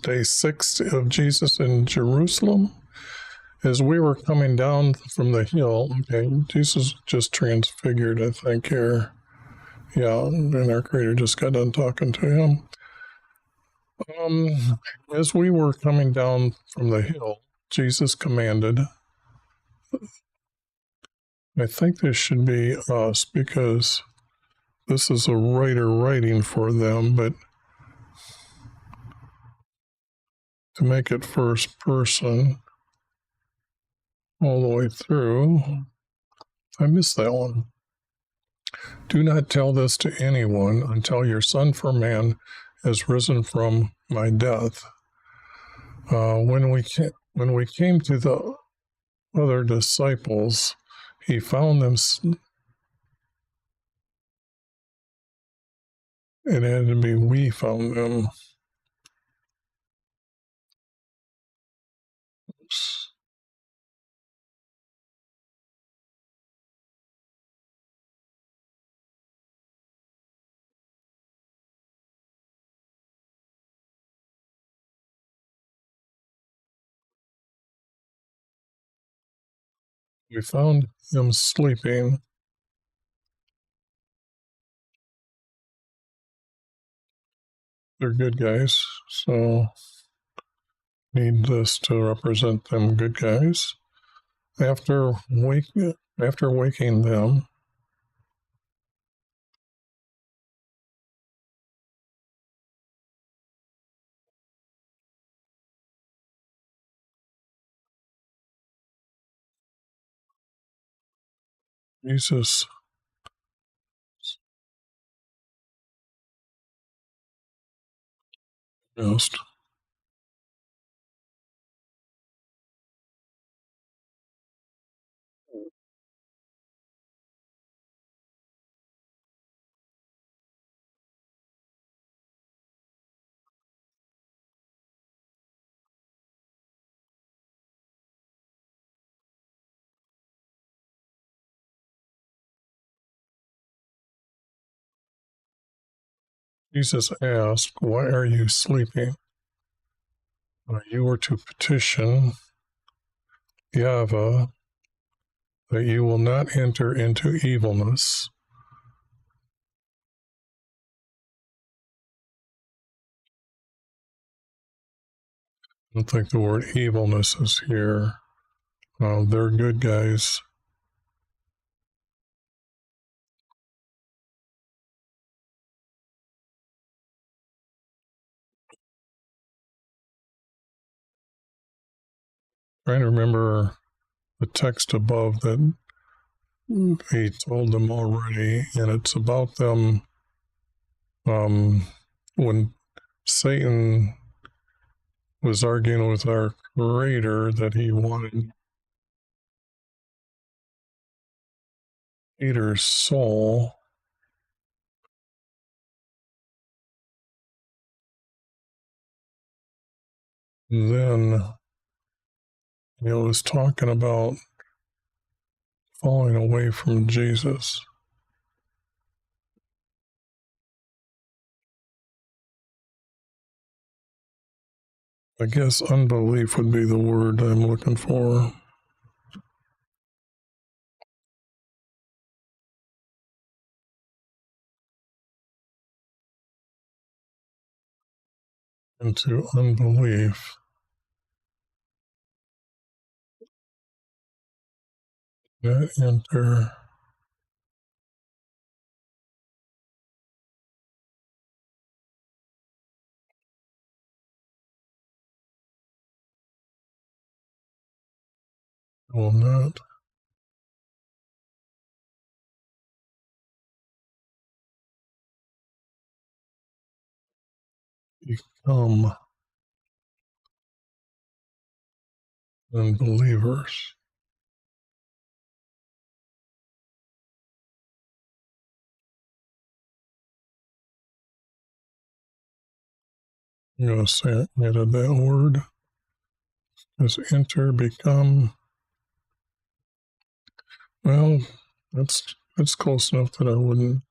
day 6 of Jesus in Jerusalem. As we were coming down from the hill, okay, Jesus just transfigured, I think, here. Yeah, and our Creator just got done talking to him. As we were coming down from the hill, Jesus commanded, I think this should be us because this is a writer writing for them, but to make it first person all the way through, I missed that one. Do not tell this to anyone until your Son for Man has risen from my death. When we came to the other disciples, he found them. It had to be we found them. Oops. We found them sleeping. They're good guys, so need this to represent them good guys. After waking them, Jesus asked, Jesus asked, why are you sleeping? You were to petition Yahweh that you will not enter into evilness. I don't think the word evilness is here. They're good guys. Trying to remember the text above that he told them already, and it's about them when Satan was arguing with our Creator that he wanted Peter's soul. And then it was talking about falling away from Jesus. I guess unbelief would be the word I'm looking for. Into unbelief. That enter. Will not become unbelievers. I'm going to say I added that word. Does enter become? Well, that's close enough that I wouldn't.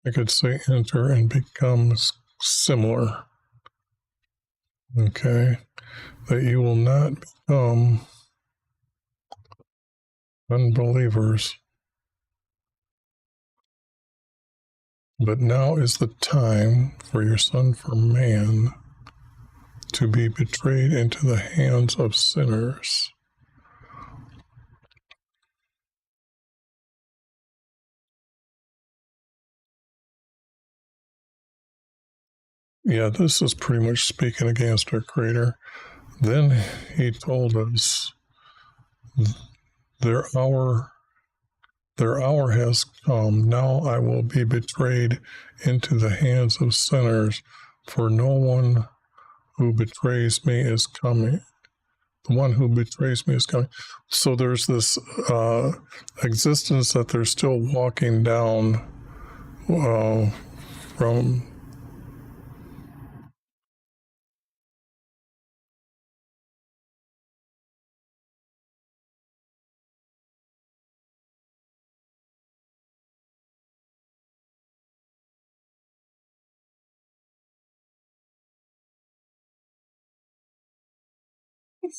I could say enter and become similar. Okay. That you will not become unbelievers. But now is the time for your Son from man to be betrayed into the hands of sinners. Yeah, this is pretty much speaking against our Creator. Then he told us, their hour has come. Now I will be betrayed into the hands of sinners, for no one who betrays me is coming. The one who betrays me is coming. So there's this existence that they're still walking down from.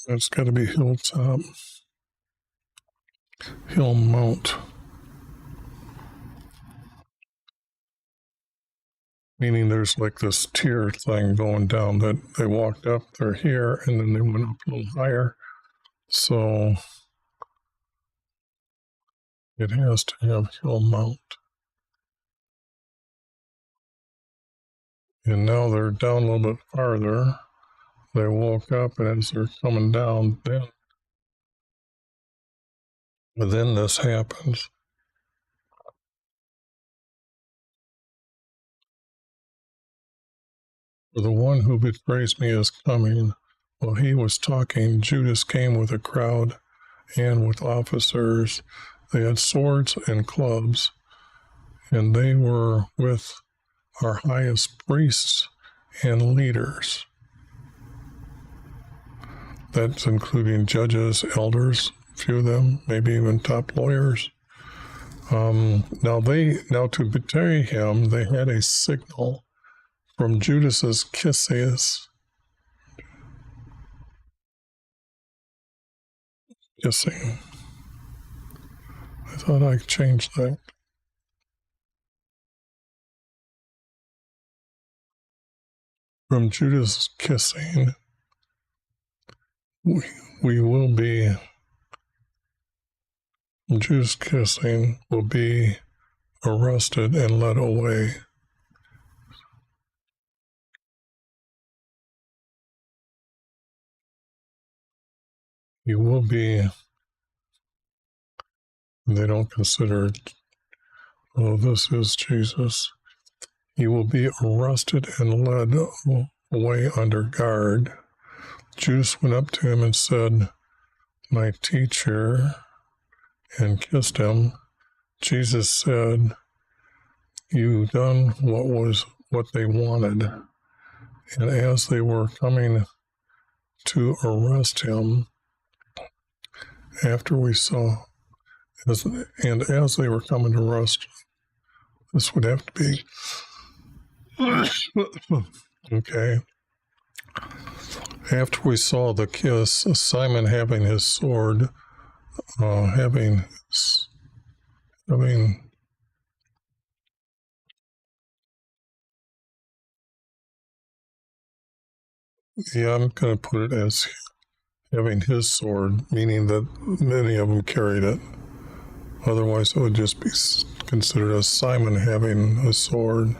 It's got to be hilltop, hill mount. Meaning there's like this tier thing going down that they walked up, they're here, and then they went up a little higher. So it has to have hill mount. And now they're down a little bit farther. They woke up, and as they're coming down, then this happens. For the one who betrays me is coming. While he was talking, Judas came with a crowd and with officers. They had swords and clubs, and they were with our highest priests and leaders. That's including judges, elders, a few of them, maybe even top lawyers. Now to betray him, they had a signal from Judas's kisses. Kissing. I thought I changed that. From Judas kissing, we will be, Judas kissing will be arrested and led away. You will be, they don't consider, oh, this is Jesus. You will be arrested and led away under guard. Judas went up to him and said, "My teacher," and kissed him. Jesus said, "You've done what they wanted." And as they were coming to arrest him, as they were coming to arrest, this would have to be, okay. After we saw the kiss, Simon having his sword, yeah, I'm going to put it as having his sword, meaning that many of them carried it. Otherwise, it would just be considered as Simon having a sword.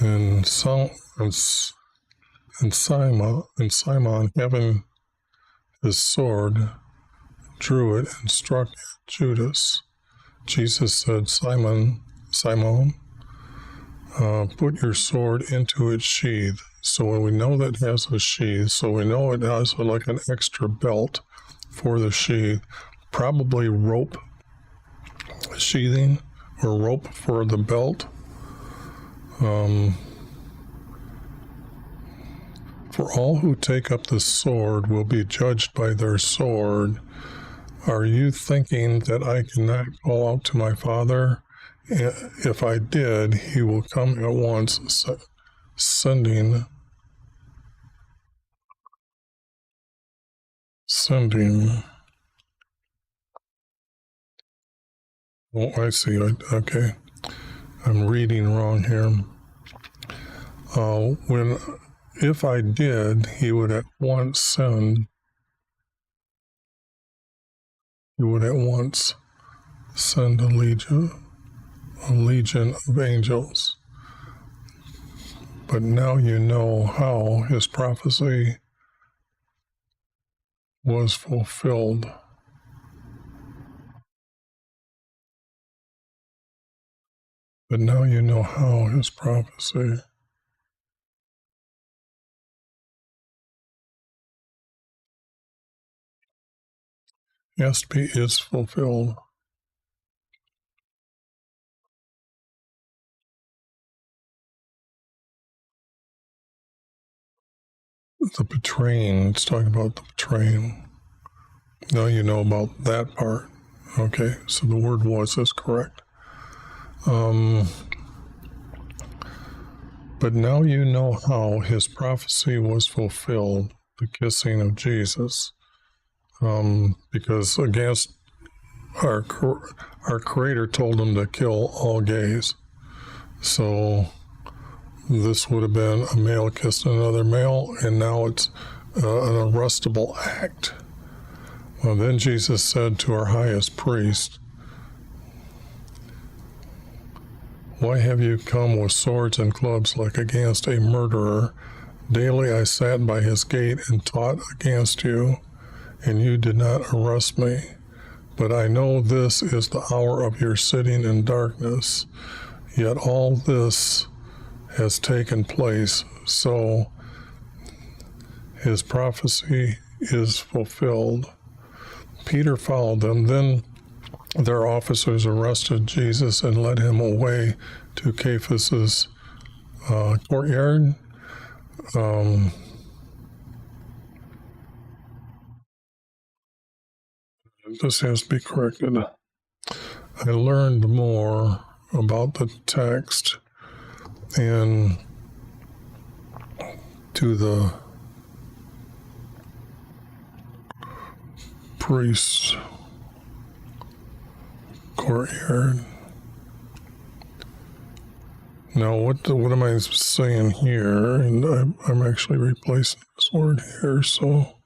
And Simon having his sword, drew it and struck Judas. Jesus said, Simon, put your sword into its sheath. So when we know that it has a sheath, so we know it has like an extra belt for the sheath, probably rope sheathing or rope for the belt. For all who take up the sword will be judged by their sword. Are you thinking that I cannot call out to my Father? If I did, he will come at once, sending. Oh, I see. Okay. I'm reading wrong here. If I did, he would at once send. He would at once send a legion of angels. But now you know how his prophecy was fulfilled. But now you know how his prophecy is fulfilled. The betraying, it's talking about the betraying. Now you know about that part. Okay, so the word was is correct. But now you know how his prophecy was fulfilled, the kissing of Jesus. Because against our Creator told him to kill all gays. So this would have been a male kissing another male, and now it's an arrestable act. Well, then Jesus said to our highest priest, "Why have you come with swords and clubs like against a murderer? Daily I sat by his gate and taught against you, and you did not arrest me. But I know this is the hour of your sitting in darkness. Yet all this has taken place, so his prophecy is fulfilled." Peter followed them. Then their officers arrested Jesus and led him away to Caiaphas's courtyard. This has to be corrected. I learned more about the text and to the priest's courtyard. Now, what am I saying here? And I'm actually replacing this word here, so.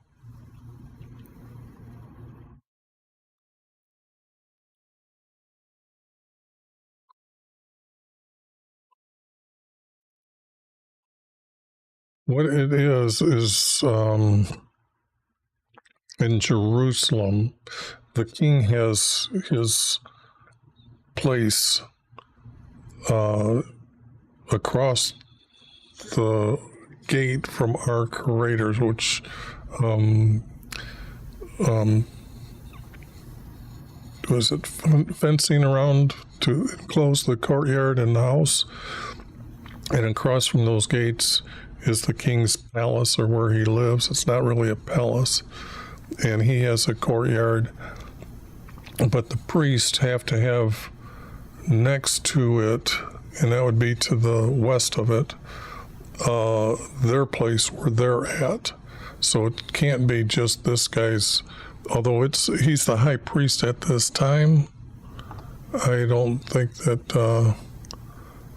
What it is in Jerusalem, the king has his place across the gate from our Creator's, which was it fencing around to enclose the courtyard and the house, and across from those gates is the king's palace, or where he lives. It's not really a palace, and he has a courtyard, but the priests have to have next to it, and that would be to the west of it, their place where they're at. So it can't be just this guy's, although he's the high priest at this time. I don't think that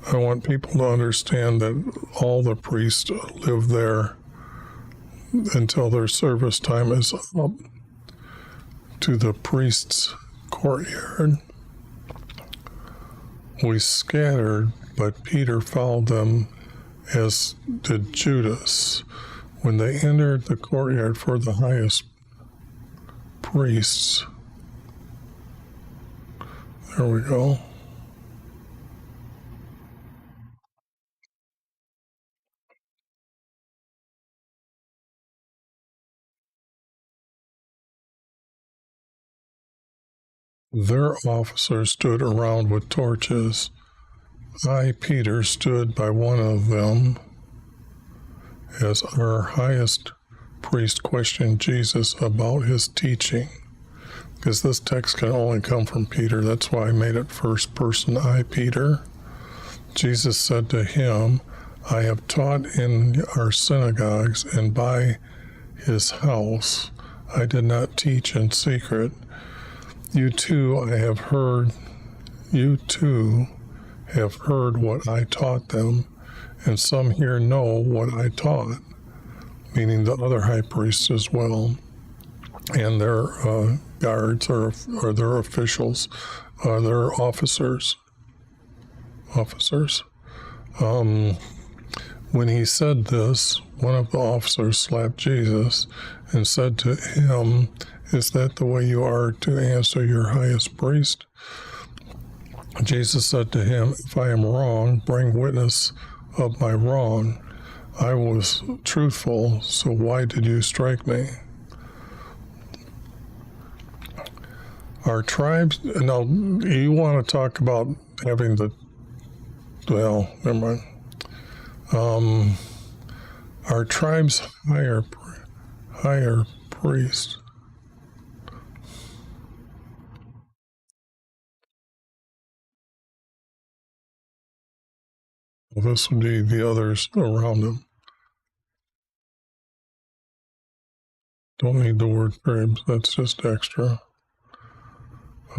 I want people to understand that all the priests live there until their service time is up to the priest's courtyard. We scattered, but Peter followed them, as did Judas. When they entered the courtyard for the highest priests, there we go. Their officers stood around with torches. I, Peter, stood by one of them as our highest priest questioned Jesus about his teaching. because this text can only come from Peter. That's why I made it first person, I, Peter. Jesus said to him, I have taught in our synagogues and by his house. I did not teach in secret. You too have heard what I taught them, and some here know what I taught, meaning the other high priests as well, and their guards or their officials, their officers. When he said this, one of the officers slapped Jesus and said to him, is that the way you are to answer your highest priest? Jesus said to him, if I am wrong, bring witness of my wrong. I was truthful, so why did you strike me? Our tribes, now you want to talk about having well, never mind. Our tribe's higher priest. Well, this would be the others around him. Don't need the word tribes, that's just extra.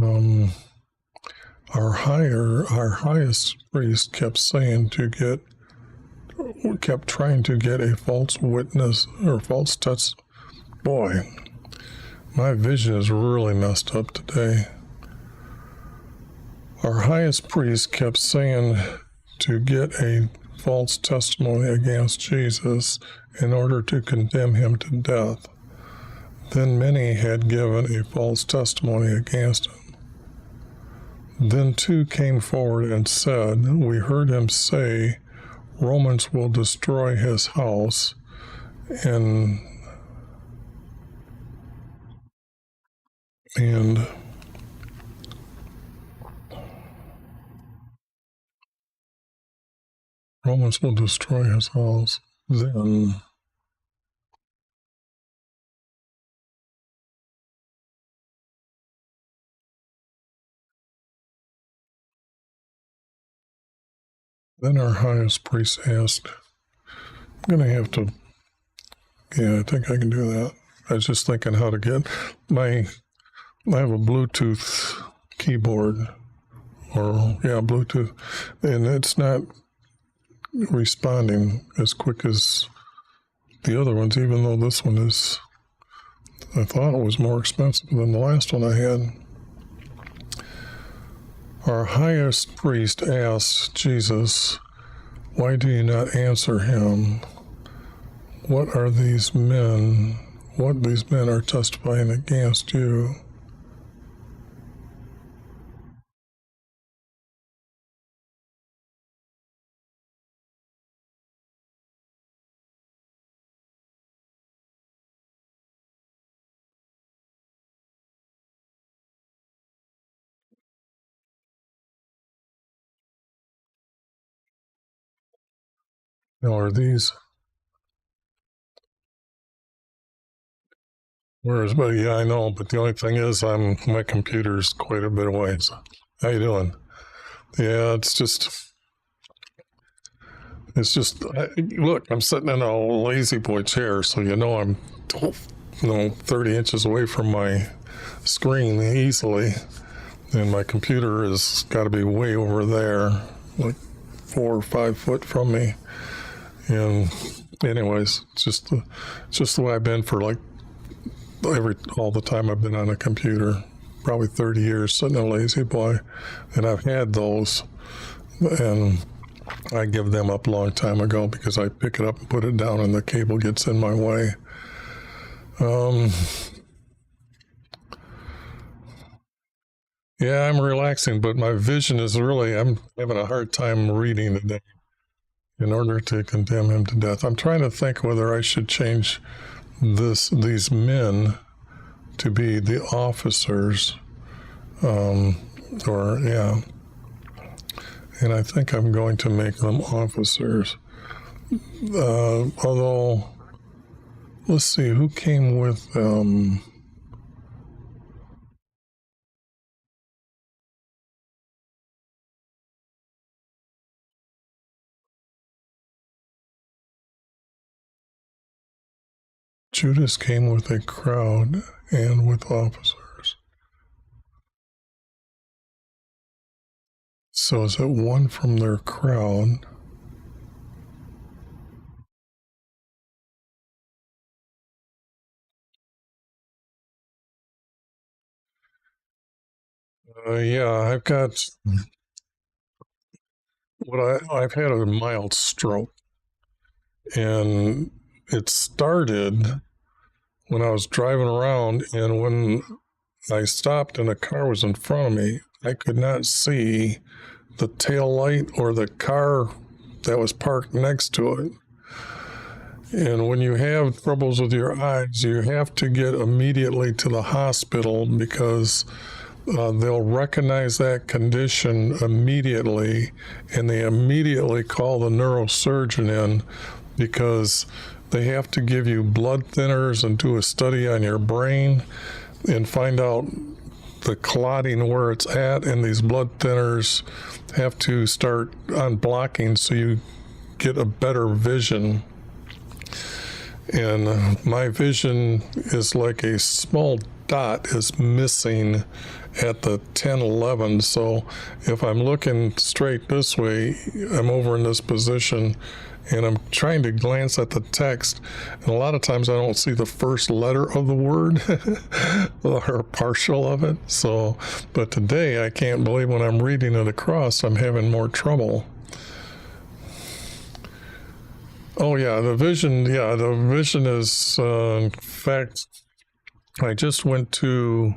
Our highest priest kept trying to get a false witness or false test. Boy, my vision is really messed up today. Our highest priest kept saying to get a false testimony against Jesus in order to condemn him to death. Then many had given a false testimony against him. Then two came forward and said, we heard him say, Romans will destroy his house, and Romans will destroy his house. Then our highest priest asked, I'm going to have to, I think I can do that. I was just thinking how to get I have a Bluetooth keyboard, Bluetooth, and it's not responding as quick as the other ones, even though this one is, I thought it was more expensive than the last one I had. Our highest priest asked Jesus, why do you not answer him? What these men are testifying against you? Are these? But yeah, I know. But the only thing is, my computer's quite a bit away. So, how you doing? Yeah, it's just. Look, I'm sitting in a lazy boy chair, so I'm, 30 inches away from my screen easily, and my computer has got to be way over there, like 4 or 5 foot from me. And anyways, it's just the way I've been for like all the time I've been on a computer, probably 30 years sitting in a lazy boy, and I've had those, and I give them up a long time ago because I pick it up and put it down and the cable gets in my way. Yeah, I'm relaxing, but my vision is I'm having a hard time reading today in order to condemn him to death. I'm trying to think whether I should change these men to be the officers, and I think I'm going to make them officers. Although, let's see, who came with them? Judas came with a crowd and with officers. So is it one from their crowd? Yeah, I've got I've had a mild stroke, and it started when I was driving around, and when I stopped and a car was in front of me, I could not see the tail light or the car that was parked next to it. And when you have troubles with your eyes, you have to get immediately to the hospital because they'll recognize that condition immediately, and they immediately call the neurosurgeon in because they have to give you blood thinners and do a study on your brain and find out the clotting where it's at, and these blood thinners have to start unblocking so you get a better vision. And my vision is like a small dot is missing at the 10-11. So if I'm looking straight this way, I'm over in this position and I'm trying to glance at the text, and a lot of times I don't see the first letter of the word or partial of it. So, but today I can't believe when I'm reading it across, I'm having more trouble. Oh yeah, the vision. Yeah, the vision is, in fact, I just went to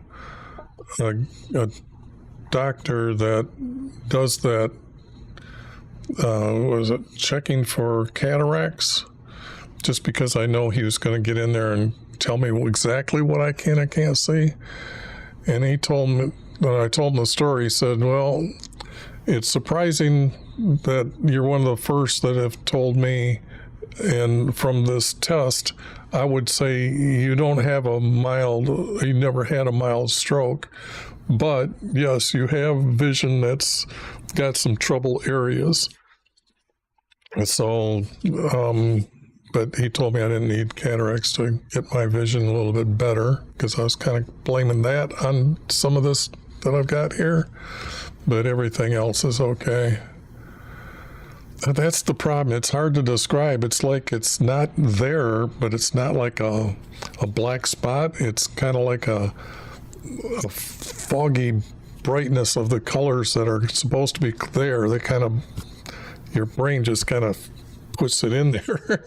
a doctor that does that. Was it checking for cataracts? Just because I know he was going to get in there and tell me exactly what I can and can't see. And he told me, when I told him the story, he said, "Well, it's surprising that you're one of the first that have told me. And from this test, I would say you don't have you never had a mild stroke, but yes, you have vision that's got some trouble areas." So, but he told me I didn't need cataracts to get my vision a little bit better because I was kind of blaming that on some of this that I've got here, but everything else is okay. That's the problem. It's hard to describe. It's like it's not there, but it's not like a black spot. It's kind of like a foggy brightness of the colors that are supposed to be there. They kind of, your brain just kind of puts it in there,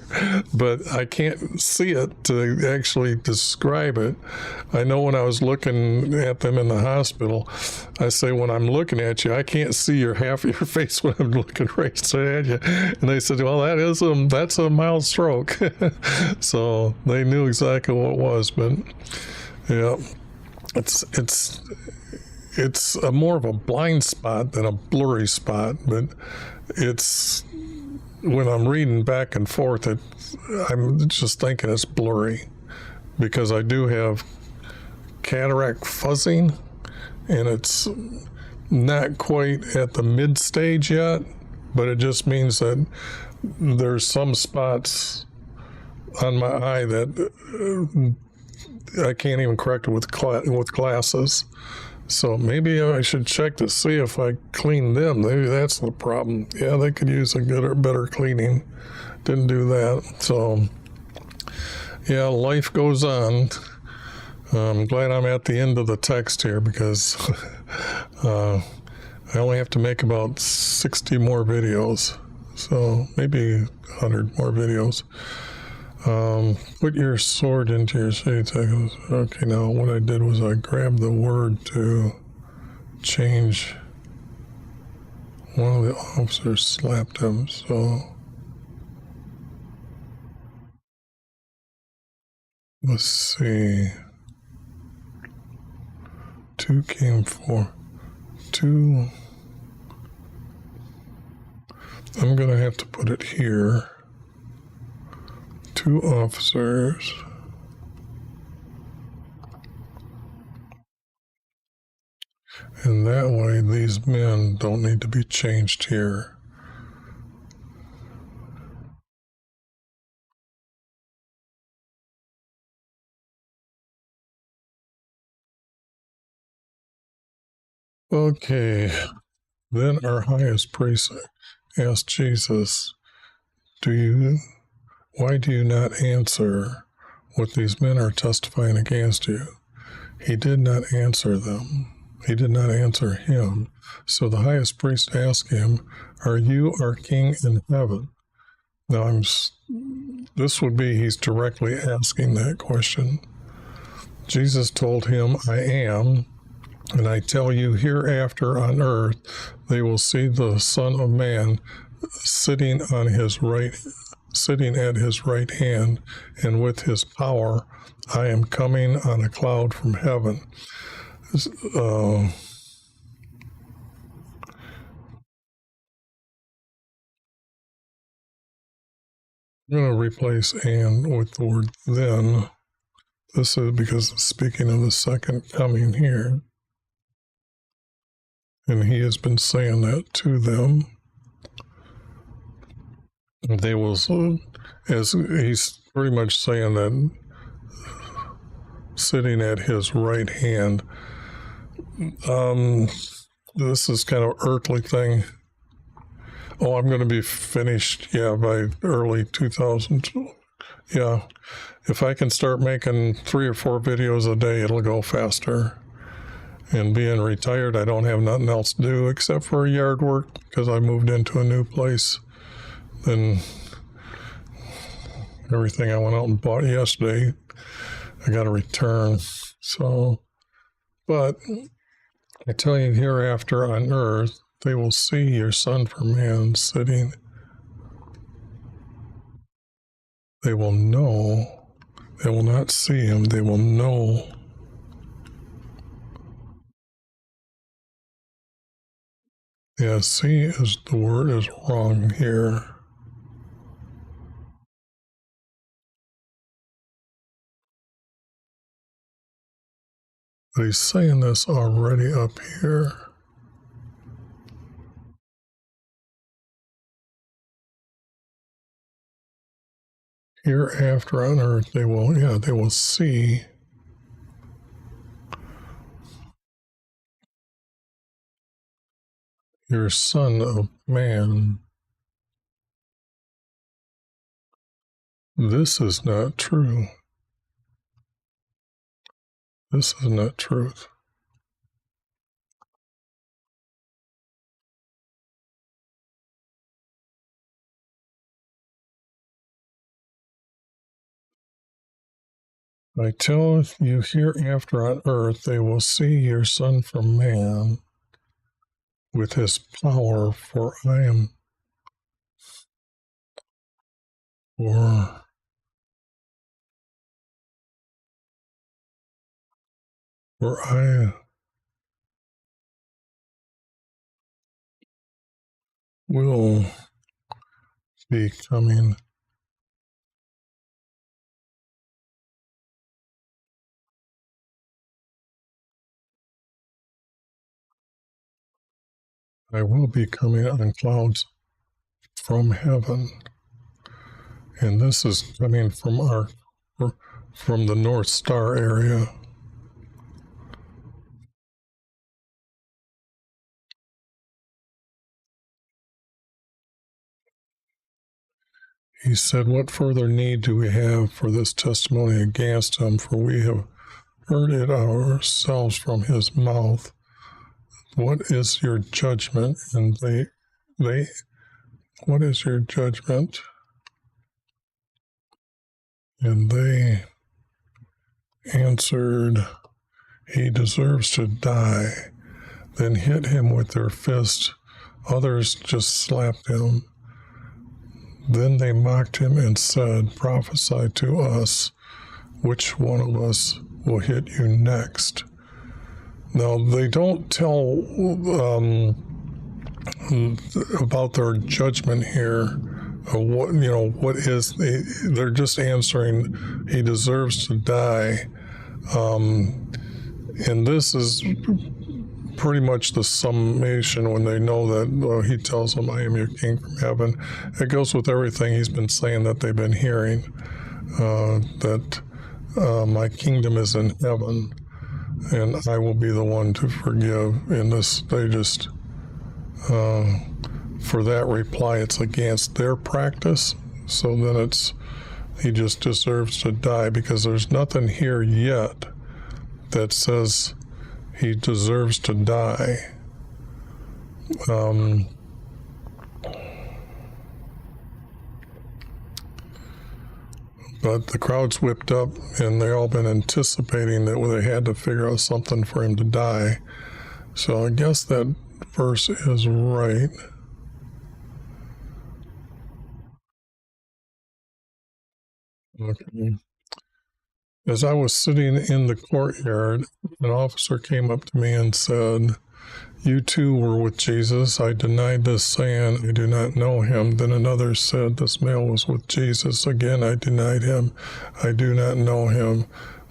but I can't see it to actually describe it. I know when I was looking at them in the hospital, I say, when I'm looking at you, I can't see your half of your face when I'm looking right straight at you. And they said, well, that's a mild stroke. So they knew exactly what it was, but yeah, it's a more of a blind spot than a blurry spot, but it's, when I'm reading back and forth, I'm just thinking it's blurry because I do have cataract fuzzing, and it's not quite at the mid stage yet, but it just means that there's some spots on my eye that I can't even correct it with glasses. So maybe I should check to see if I clean them. Maybe that's the problem. Yeah, they could use a better cleaning. Didn't do that. So, yeah, life goes on. I'm glad I'm at the end of the text here because I only have to make about 60 more videos. So maybe 100 more videos. Put your sword into your sheath. Okay, now what I did was I grabbed the word to change. One of the officers slapped him, so let's see. 2 came for 2. I'm gonna have to put it here. 2 officers. And that way these men don't need to be changed here. Okay, then our highest priest asked Jesus, why do you not answer what these men are testifying against you? He did not answer them. He did not answer him. So the highest priest asked him, are you our king in heaven? Now this would be, he's directly asking that question. Jesus told him, I am, and I tell you, hereafter on earth, they will see the Son of Man sitting at his right hand, and with his power, I am coming on a cloud from heaven. I'm going to replace and with the word then. This is because speaking of the second coming here. And he has been saying that to them. They will, as he's pretty much saying that sitting at his right hand. This is kind of earthly thing. Oh, I'm going to be finished, by early 2000. Yeah, if I can start making 3 or 4 videos a day, it'll go faster. And being retired, I don't have nothing else to do except for yard work because I moved into a new place. Then everything I went out and bought yesterday, I got to return. So, but I tell you, hereafter on earth, they will see your Son for Man sitting. They will know. They will not see him. They will know. Yeah, see is the word is wrong here. But he's saying this already up here. Hereafter on earth, they will see your Son of Man. This is not true. This is not truth. I tell you, hereafter on earth, they will see your Son from Man with his power, for I will be coming. I will be coming on clouds from heaven. And this is coming from the North Star area. He said, what further need do we have for this testimony against him? For we have heard it ourselves from his mouth. What is your judgment? And what is your judgment? And they answered, he deserves to die. Then hit him with their fist. Others just slapped him. Then they mocked him and said, prophesy to us, which one of us will hit you next? Now, they don't tell about their judgment here. They're just answering, he deserves to die. And this is pretty much the summation when they know that he tells them, I am your king from heaven. It goes with everything he's been saying that they've been hearing, that my kingdom is in heaven. and I will be the one to forgive. And this, they just, for that reply, it's against their practice. So then he just deserves to die, because there's nothing here yet that says he deserves to die. But the crowd's whipped up, and they all been anticipating that they had to figure out something for him to die. So I guess that verse is right. Okay. As I was sitting in the courtyard, an officer came up to me and said, "You too were with Jesus." I denied this, saying, "I do not know him." Then another said, "This male was with Jesus." Again, I denied him. "I do not know him."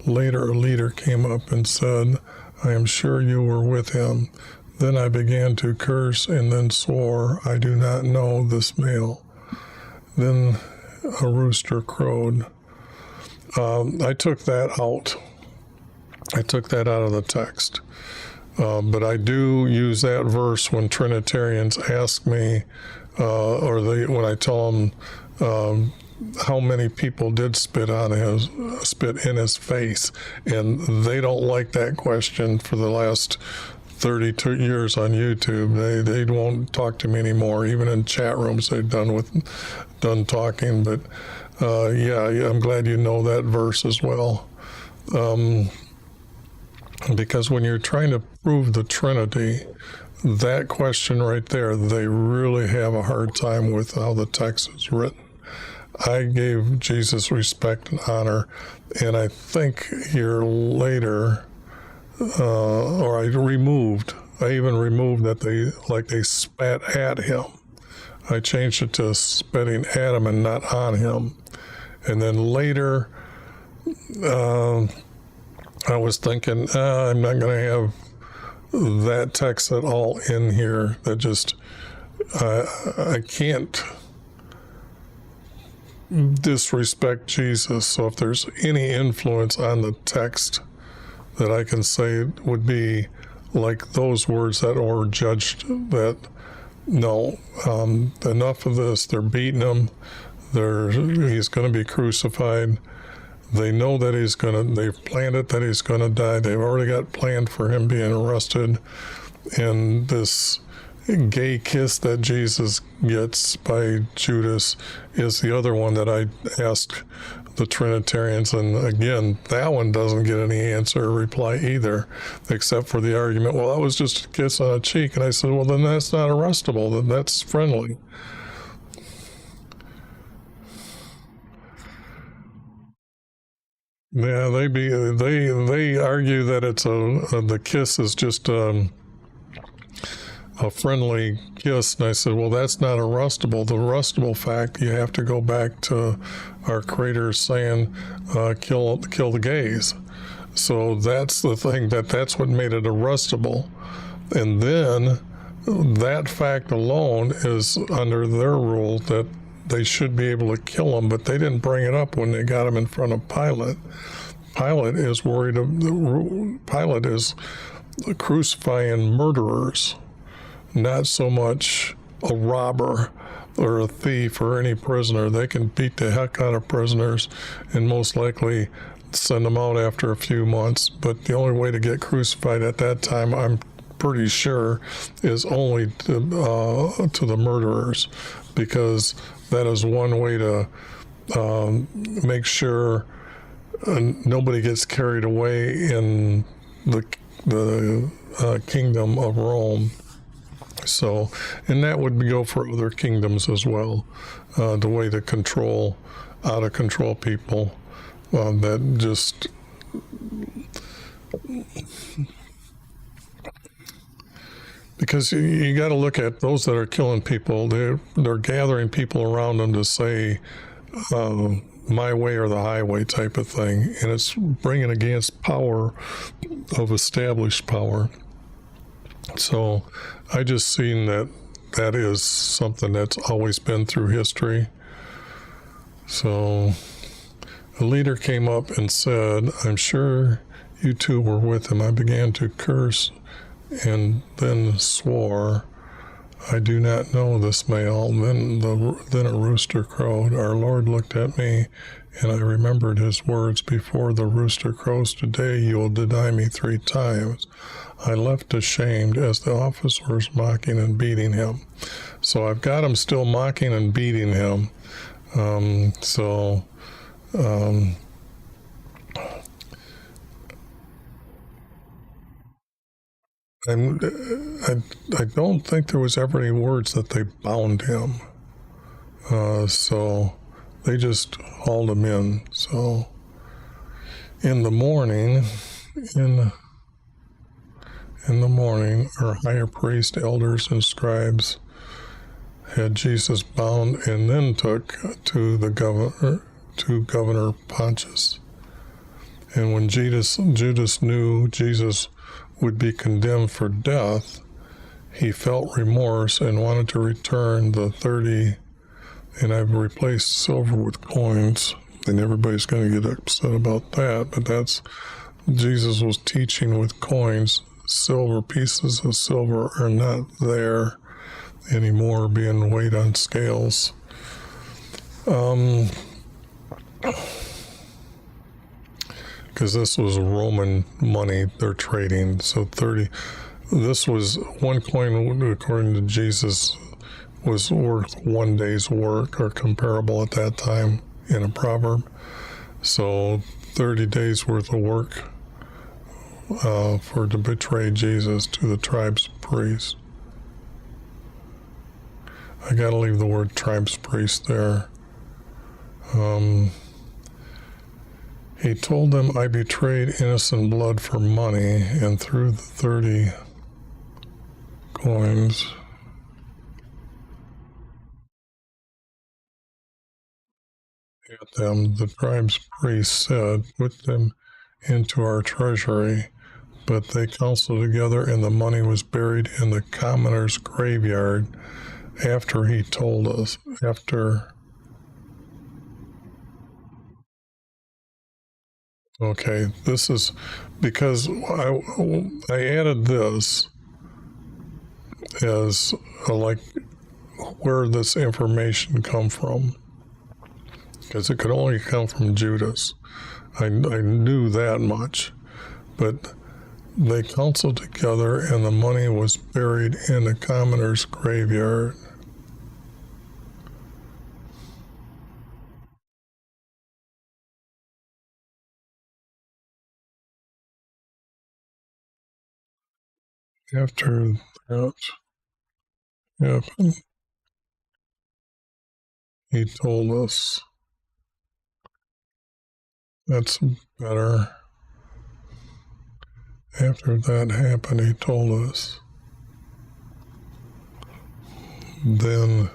Later, a leader came up and said, "I am sure you were with him." Then I began to curse and then swore, "I do not know this male." Then a rooster crowed. I took that out. I took that out of the text. But I do use that verse when Trinitarians ask me, when I tell them how many people did spit in his face, and they don't like that question. For the last 32 years on YouTube, they won't talk to me anymore. Even in chat rooms, they're done talking. But yeah, I'm glad you know that verse as well. Because when you're trying to prove the Trinity, that question right there, they really have a hard time with how the text is written. I gave Jesus respect and honor, and I think here later, or I even removed that they spat at him. I changed it to spitting at him and not on him. And then later, I was thinking, I'm not going to have that text at all in here. That just, I can't disrespect Jesus. So if there's any influence on the text that I can say would be like those words that were judged, that no, enough of this. They're beating him. He's going to be crucified. They know that they've planned it, that he's going to die. They've already got planned for him being arrested. And this gay kiss that Jesus gets by Judas is the other one that I asked the Trinitarians. And again, that one doesn't get any answer or reply either, except for the argument, well, that was just a kiss on a cheek. And I said, well, then that's not arrestable. Then that's friendly. Yeah, they argue that it's the kiss is just a friendly kiss, and I said, well, that's not arrestable. The arrestable fact, you have to go back to our Creator saying, kill the gays. So that's the thing, that's what made it arrestable. And then that fact alone is under their rule that they should be able to kill him, but they didn't bring it up when they got him in front of Pilate. Pilate is worried. Pilate is crucifying murderers, not so much a robber or a thief or any prisoner. They can beat the heck out of prisoners and most likely send them out after a few months. But the only way to get crucified at that time, I'm pretty sure, is only to the murderers, because that is one way to make sure nobody gets carried away in the kingdom of Rome. So, and that would go for other kingdoms as well. The way to out of control people that just. Because you got to look at those that are killing people. They're gathering people around them to say, my way or the highway type of thing. And it's bringing against power of established power. So I just seen that is something that's always been through history. So a leader came up and said, I'm sure you two were with him. I began to curse and then swore, I do not know this male. Then a rooster crowed. Our Lord looked at me, and I remembered his words, before the rooster crows today, you will deny me 3 times. I left ashamed as the officers mocking and beating him. So I've got him still mocking and beating him. I don't think there was ever any words that they bound him. So they just hauled him in. So in the morning, our higher priest, elders, and scribes had Jesus bound and then took to Governor Pontius. And when Judas knew Jesus would be condemned for death, he felt remorse and wanted to return the 30, and I've replaced silver with coins, and everybody's going to get upset about that, but Jesus was teaching with coins. Silver, pieces of silver are not there anymore, being weighed on scales. Because this was Roman money they're trading. So this was one coin, according to Jesus, was worth 1 day's work, or comparable at that time in a proverb. So 30 days worth of work to betray Jesus to the tribe's priest. I gotta leave the word tribe's priest there. He told them, I betrayed innocent blood for money, and threw the 30 coins at them. The tribe's priest said, put them into our treasury. But they counseled together, and the money was buried in the commoner's graveyard after he told us. Okay, this is because I added this as like where this information come from, because it could only come from Judas. I knew that much, but they counseled together, and the money was buried in the commoner's graveyard. After that happened, he told us. That's better. After that happened, he told us. Then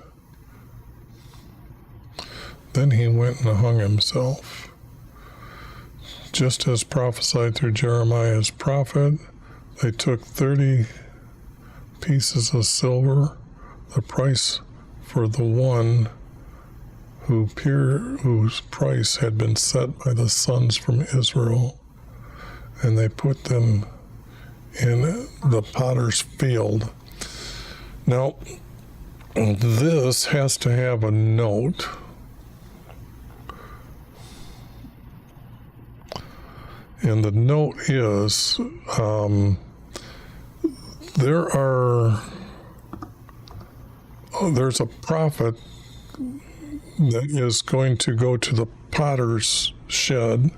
he went and hung himself. Just as prophesied through Jeremiah's prophet, they took 30 pieces of silver, the price for the one whose price had been set by the sons from Israel, and they put them in the potter's field. Now, this has to have a note. And the note is, there's a prophet that is going to go to the potter's shed.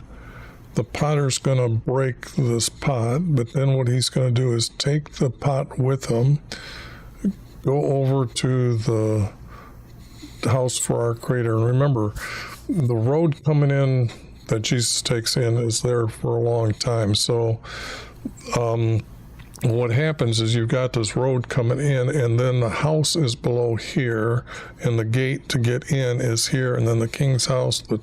The potter's going to break this pot, but then what he's going to do is take the pot with him, go over to the house for our Creator. And remember, the road coming in that Jesus takes in is there for a long time. So what happens is you've got this road coming in, and then the house is below here, and the gate to get in is here, and then the king's house, the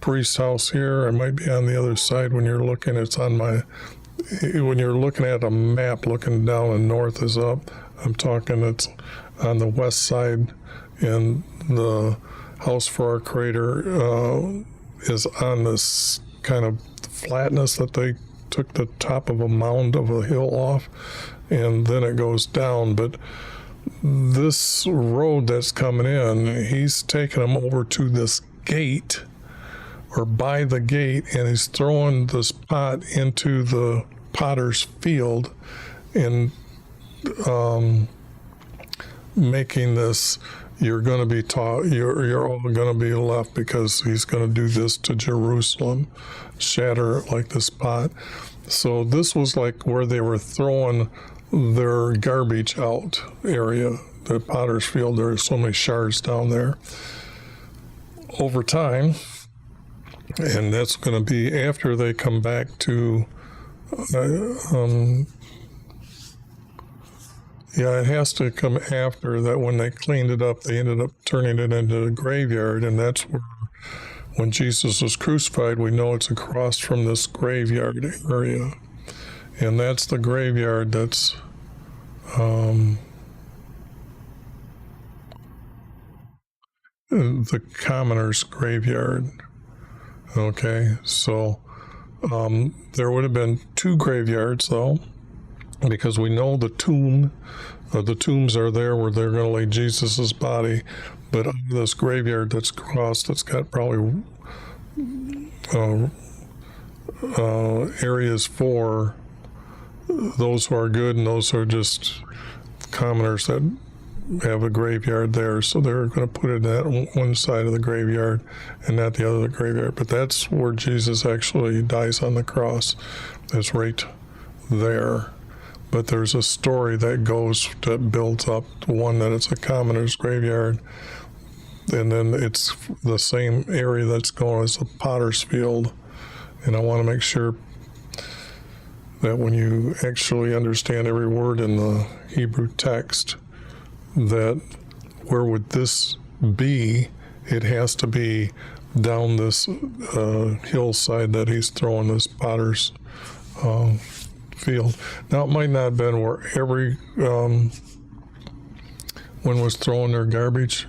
priest's house here. I might be on the other side when you're looking. When you're looking at a map, looking down and north is up. I'm talking it's on the west side, and the house for our Creator is on this kind of flatness that they took the top of a mound of a hill off, and then it goes down. But this road that's coming in, he's taking them over to this gate, or by the gate, and he's throwing this pot into the potter's field, and making this, you're going to be taught, you're all going to be left, because he's going to do this to Jerusalem, shatter it like this pot. So this was like where they were throwing their garbage out area, the potter's field. There are so many shards down there. Over time, and that's going to be after they come back to it has to come after that. When they cleaned it up, they ended up turning it into a graveyard, and that's where, when Jesus was crucified, we know it's across from this graveyard area, and that's the graveyard that's the commoner's graveyard. Okay, so there would have been two graveyards, though, because we know the tombs are there where they're going to lay Jesus's body, but this graveyard that's crossed, that's got probably areas for those who are good and those who are just commoners that have a graveyard there. So they're going to put it at one side of the graveyard and not the other graveyard. But that's where Jesus actually dies on the cross. It's right there. But there's a story that builds up to one that it's a commoner's graveyard, and then it's the same area that's going as a potter's field. And I want to make sure that when you actually understand every word in the Hebrew text, that where would this be? It has to be down this hillside that he's throwing this potter's field. Now, it might not have been where every one was throwing their garbage,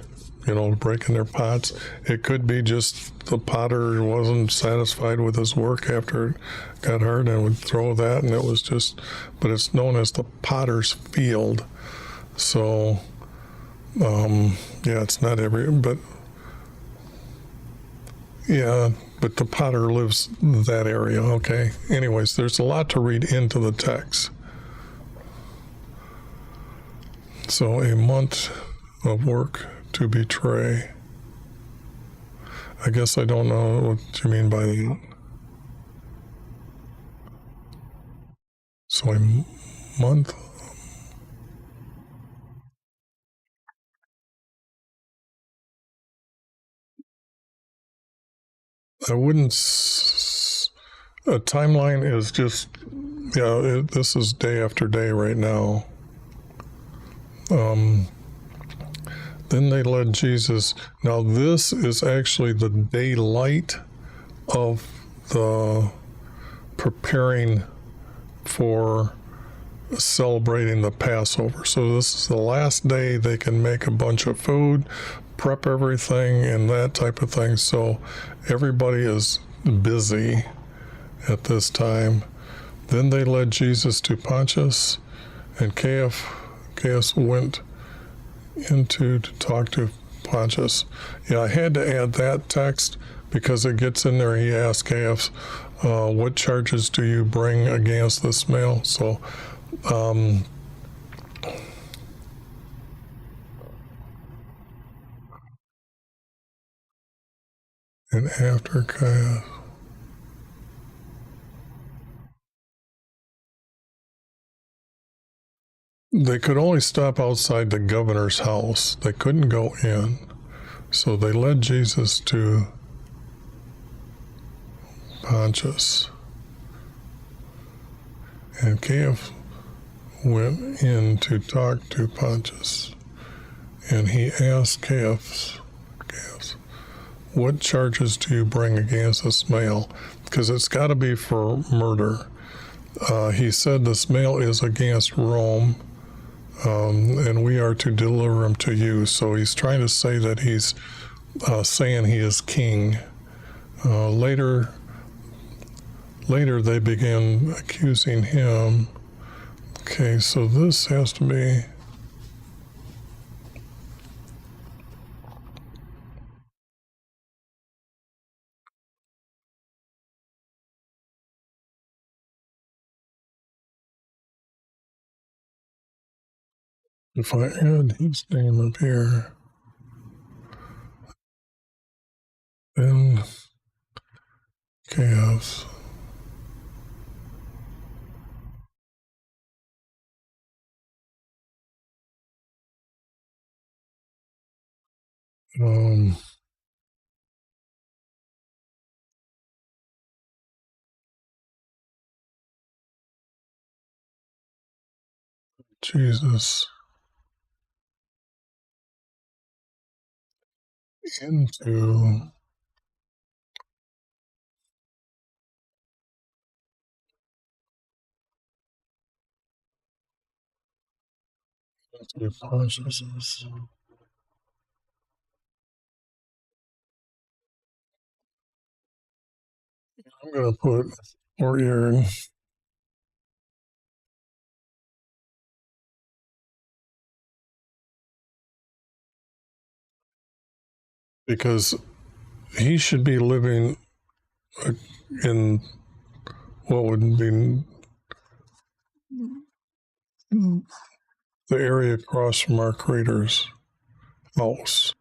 breaking their pots. It could be just the potter wasn't satisfied with his work after it got hard and would throw that, and it was just, but it's known as the potter's field. So, it's not but the potter lives in that area, okay? Anyways, there's a lot to read into the text. So, a month of work to betray. I guess I don't know what you mean by that. So, a month. I wouldn't. A timeline is just, this is day after day right now. Then they led Jesus. Now, this is actually the daylight of the preparing for celebrating the Passover. So this is the last day they can make a bunch of food, prep everything, and that type of thing. So everybody is busy at this time. Then they led Jesus to Pontius, and Caiaphas went into to talk to Pontius. I had to add that text because it gets in there. He asked Caiaphas, what charges do you bring against this male? So and after Caiaphas, they could only stop outside the governor's house. They couldn't go in. So they led Jesus to Pontius. And Caiaphas went in to talk to Pontius. And he asked Caiaphas, what charges do you bring against this male? Because it's got to be for murder. He said this male is against Rome, and we are to deliver him to you. So he's trying to say that he's saying he is king. Later later they began accusing him. Okay, so this has to be... If I add his name up here, then chaos. Jesus into consciousness. I'm going to put courtyard because he should be living in what would be the area across from our creator's house,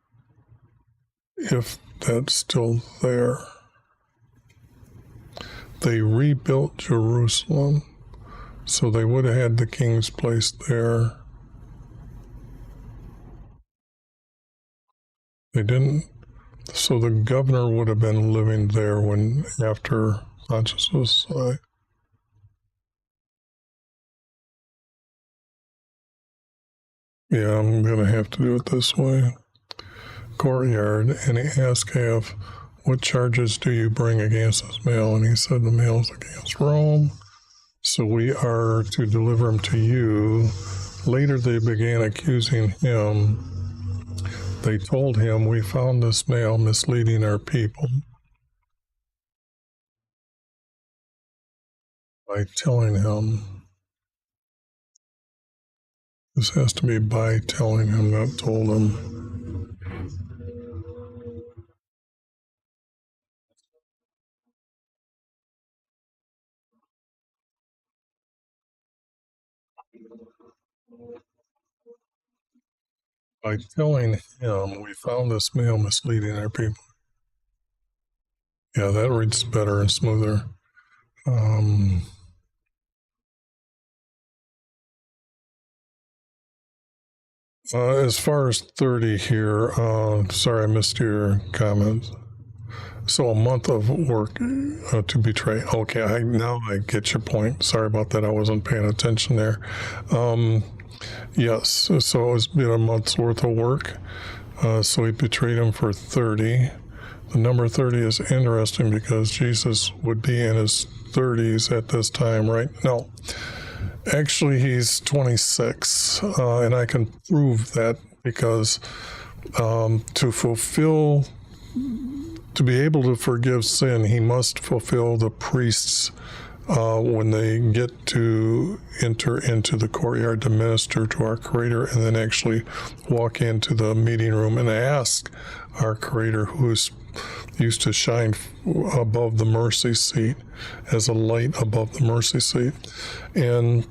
if that's still there. They rebuilt Jerusalem, so they would have had the king's place there. They didn't, so the governor would have been living there when after Pontius was yeah, I'm going to have to do it this way. Courtyard, and he asked Half, what charges do you bring against this male? And he said, the male's against Rome, so we are to deliver him to you. Later they began accusing him. They told him, we found this male misleading our people by telling him. This has to be by telling him, not told him. By telling him, we found this male misleading our people. Yeah, that reads better and smoother. As far as 30 here, sorry I missed your comments. So a month of work to betray. Okay, now I get your point. Sorry about that. I wasn't paying attention there. Yes, so it's been a month's worth of work. So he betrayed him for 30. The number 30 is interesting because Jesus would be in his 30s at this time, right? No. Actually, he's 26, and I can prove that because to be able to forgive sin, he must fulfill the priests when they get to enter into the courtyard to minister to our Creator, and then actually walk into the meeting room and ask our Creator, who's used to shine above the mercy seat as a light above the mercy seat. And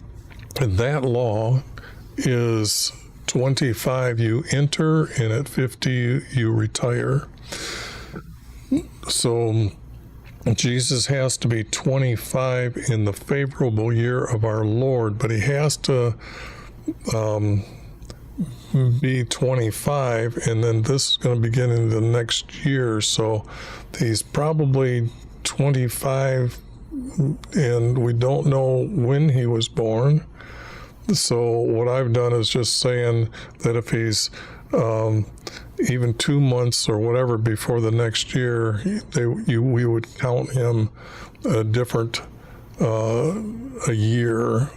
that law is 25 you enter, and at 50 you retire. So Jesus has to be 25 in the favorable year of our Lord, but he has to be 25, and then this is going to begin in the next year. So he's probably 25, and we don't know when he was born. So what I've done is just saying that if he's even 2 months or whatever before the next year, we would count him a different a year.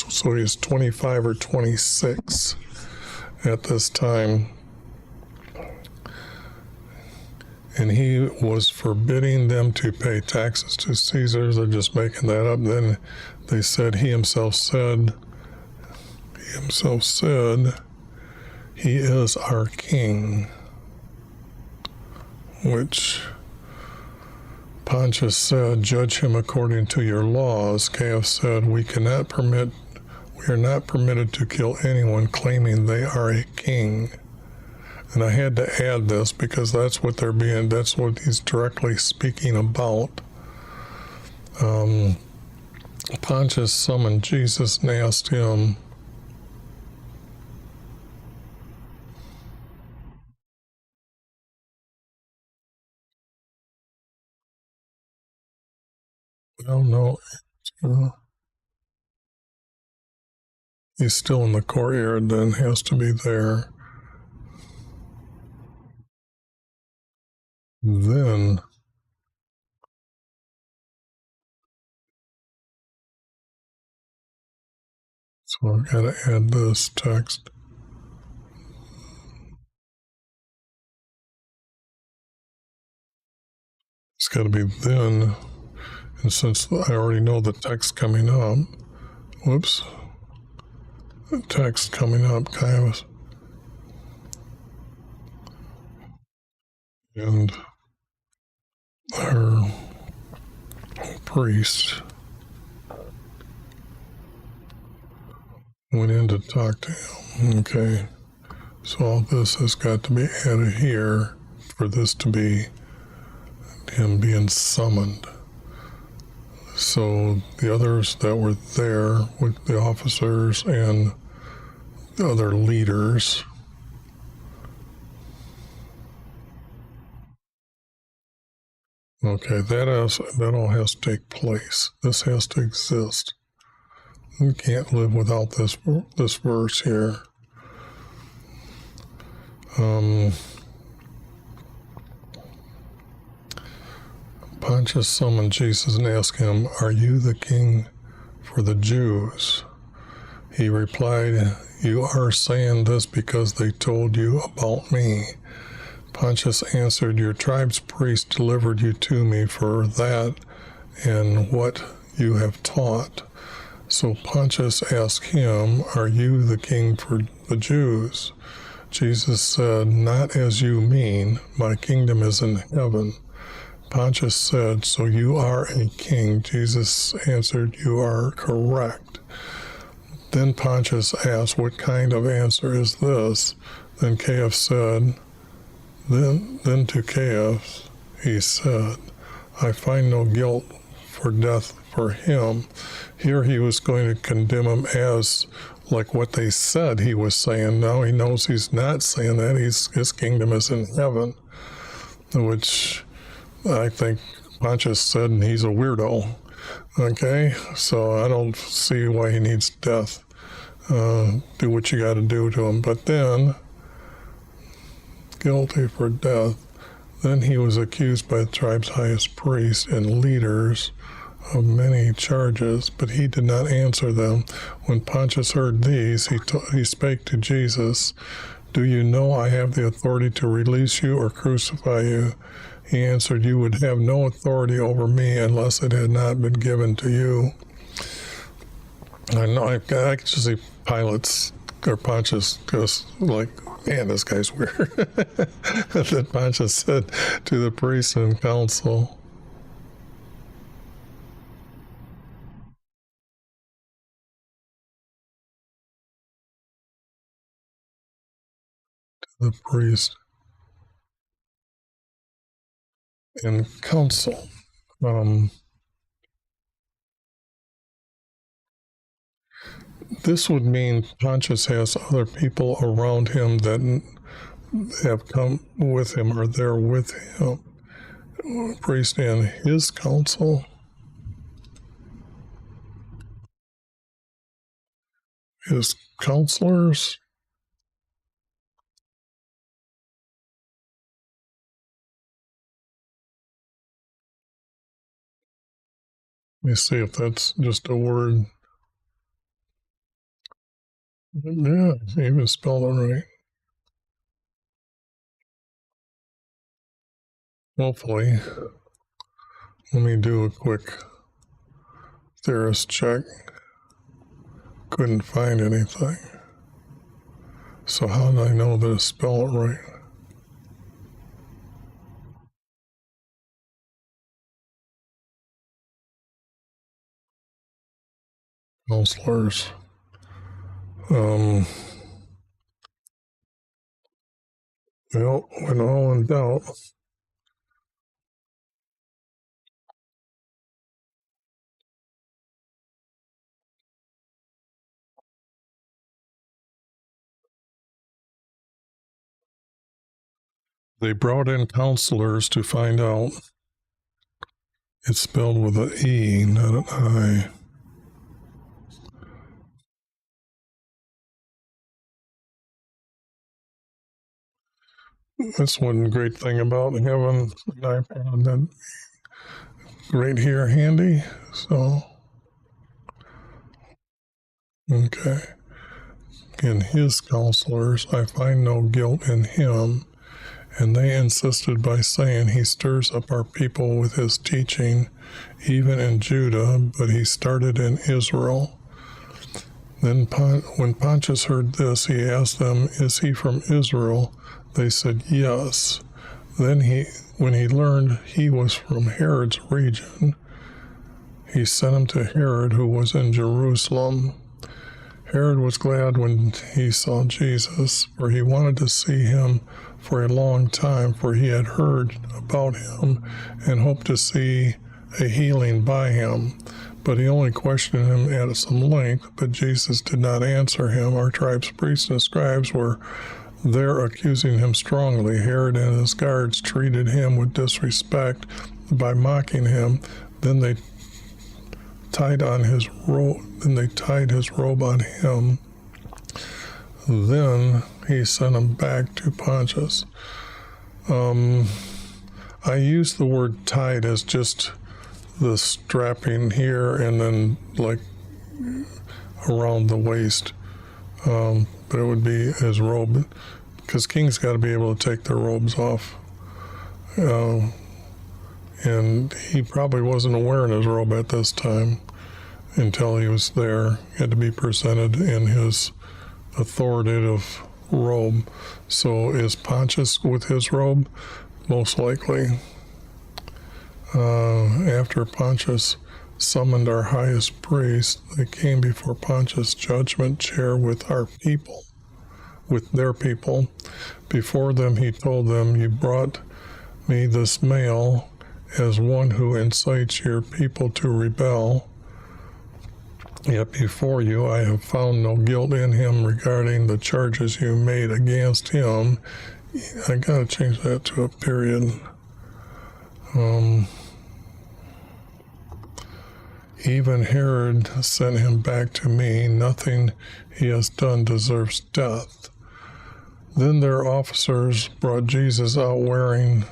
So he's 25 or 26 at this time. and he was forbidding them to pay taxes to Caesar. They're just making that up. Then they said he himself said, he is our king, which Pontius said, judge him according to your laws. Caiaphas said, we are not permitted to kill anyone claiming they are a king. And I had to add this because that's what he's directly speaking about. Pontius summoned Jesus and asked him, well, no, he's still in the courtyard, then has to be there. Then, so I've got to add this text. It's got to be then, and since I already know the text coming up, the text coming up, Caiaphas and her priest went in to talk to him. Okay, so all this has got to be added here for this to be him being summoned. So the others that were there with the officers and the other leaders, okay, that all has to take place. This has to exist. We can't live without this verse here. Pontius summoned Jesus and asked him, are you the king for the Jews? He replied, you are saying this because they told you about me. Pontius answered, your tribe's priest delivered you to me for that and what you have taught. So Pontius asked him, are you the king for the Jews? Jesus said, not as you mean, my kingdom is in heaven. Pontius said, so you are a king. Jesus answered, you are correct. Then Pontius asked, what kind of answer is this? Then Caiaphas said, then to Caiaphas he said, I find no guilt for death for him. Here he was going to condemn him as like what they said he was saying. Now he knows he's not saying that. His kingdom is in heaven, which I think Pontius said he's a weirdo. Okay, so I don't see why he needs death. Do what you got to do to him. But then, guilty for death. Then he was accused by the tribe's highest priests and leaders of many charges, but he did not answer them. When Pontius heard these, he spake to Jesus, do you know I have the authority to release you or crucify you? He answered, you would have no authority over me unless it had not been given to you. I know, I can just see Pilate's or Pontius goes like, man, this guy's weird. That Pontius said to the priests and council, the priest and council. This would mean Pontius has other people around him that have come with him or they're with him. Priest and his council. His counselors. Let me see if that's just a word. Yeah, he even spelled it right. hopefully, let me do a quick theorist check. Couldn't find anything. So how did I know that I spell it right? Counselors. Well, when all in doubt, they brought in counselors to find out it's spelled with an E, not an I. That's one great thing about having an iPad that right here handy. So, okay. In his counselors, I find no guilt in him, and they insisted by saying he stirs up our people with his teaching, even in Judah, but he started in Israel. Then when Pontius heard this, he asked them, "Is he from Israel?" They said, "Yes." Then when he learned he was from Herod's region, he sent him to Herod, who was in Jerusalem. Herod was glad when he saw Jesus, for he wanted to see him for a long time, for he had heard about him and hoped to see a healing by him. But he only questioned him at some length, but Jesus did not answer him. Our tribe's priests and scribes were there accusing him strongly. Herod and his guards treated him with disrespect by mocking him. Then they tied his robe on him. Then he sent him back to Pontius. I use the word tied as just the strapping here and then like around the waist. But it would be his robe, because kings got to be able to take their robes off. And he probably wasn't wearing his robe at this time until he was there. He had to be presented in his authoritative robe. So is Pontius with his robe? Most likely. After Pontius summoned our highest priest, they came before Pontius' judgment chair with their people. Before them he told them, "You brought me this male as one who incites your people to rebel. Yet before you I have found no guilt in him regarding the charges you made against him." I gotta change that to a period. Even Herod sent him back to me. Nothing he has done deserves death. Then their officers brought Jesus out wearing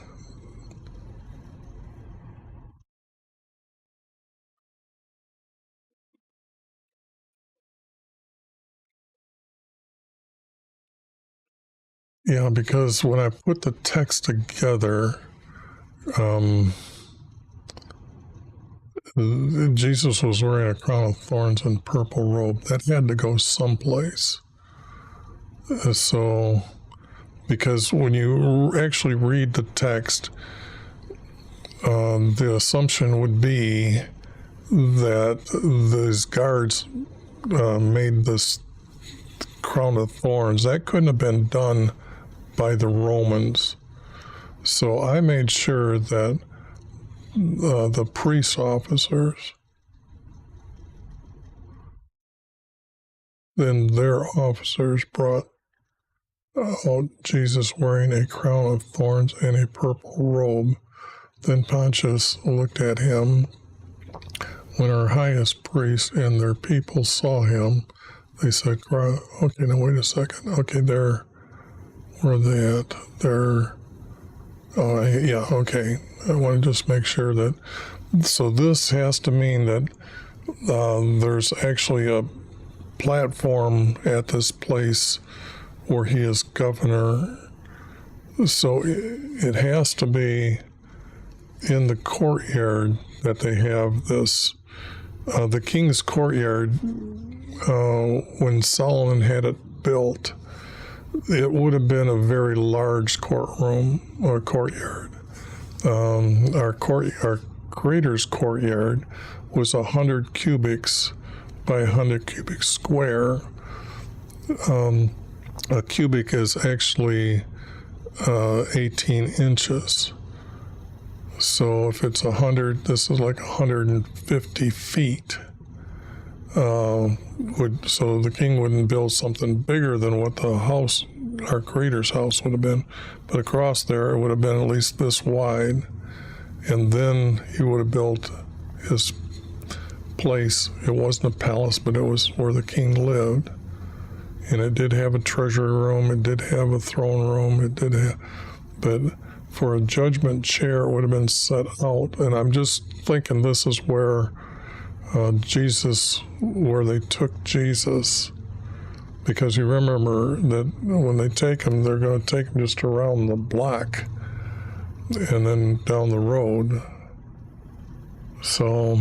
because when I put the text together, Jesus was wearing a crown of thorns and purple robe. That had to go someplace. So, because when you actually read the text, the assumption would be that these guards made this crown of thorns. That couldn't have been done by the Romans. So I made sure that the priest officers, then their officers brought out Jesus wearing a crown of thorns and a purple robe. Then Pontius looked at him. When our highest priest and their people saw him, they said, "Okay, now wait a second. Okay, where are they at? Okay. I want to just make sure that, so this has to mean that there's actually a platform at this place where he is governor. So it has to be in the courtyard that they have this, the king's courtyard, when Solomon had it built, it would have been a very large courtroom or courtyard. Our Creator's courtyard was 100 cubics by 100 cubic square. A cubic is actually 18 inches. So if it's 100, this is like 150 feet. So the king wouldn't build something bigger than what the house, our Creator's house, would have been. But across there, it would have been at least this wide. And then he would have built his place. It wasn't a palace, but it was where the king lived. And it did have a treasury room. It did have a throne room. It did have, but for a judgment chair, it would have been set out. And I'm just thinking this is where where they took Jesus. Because you remember that when they take him, they're going to take him just around the block and then down the road. So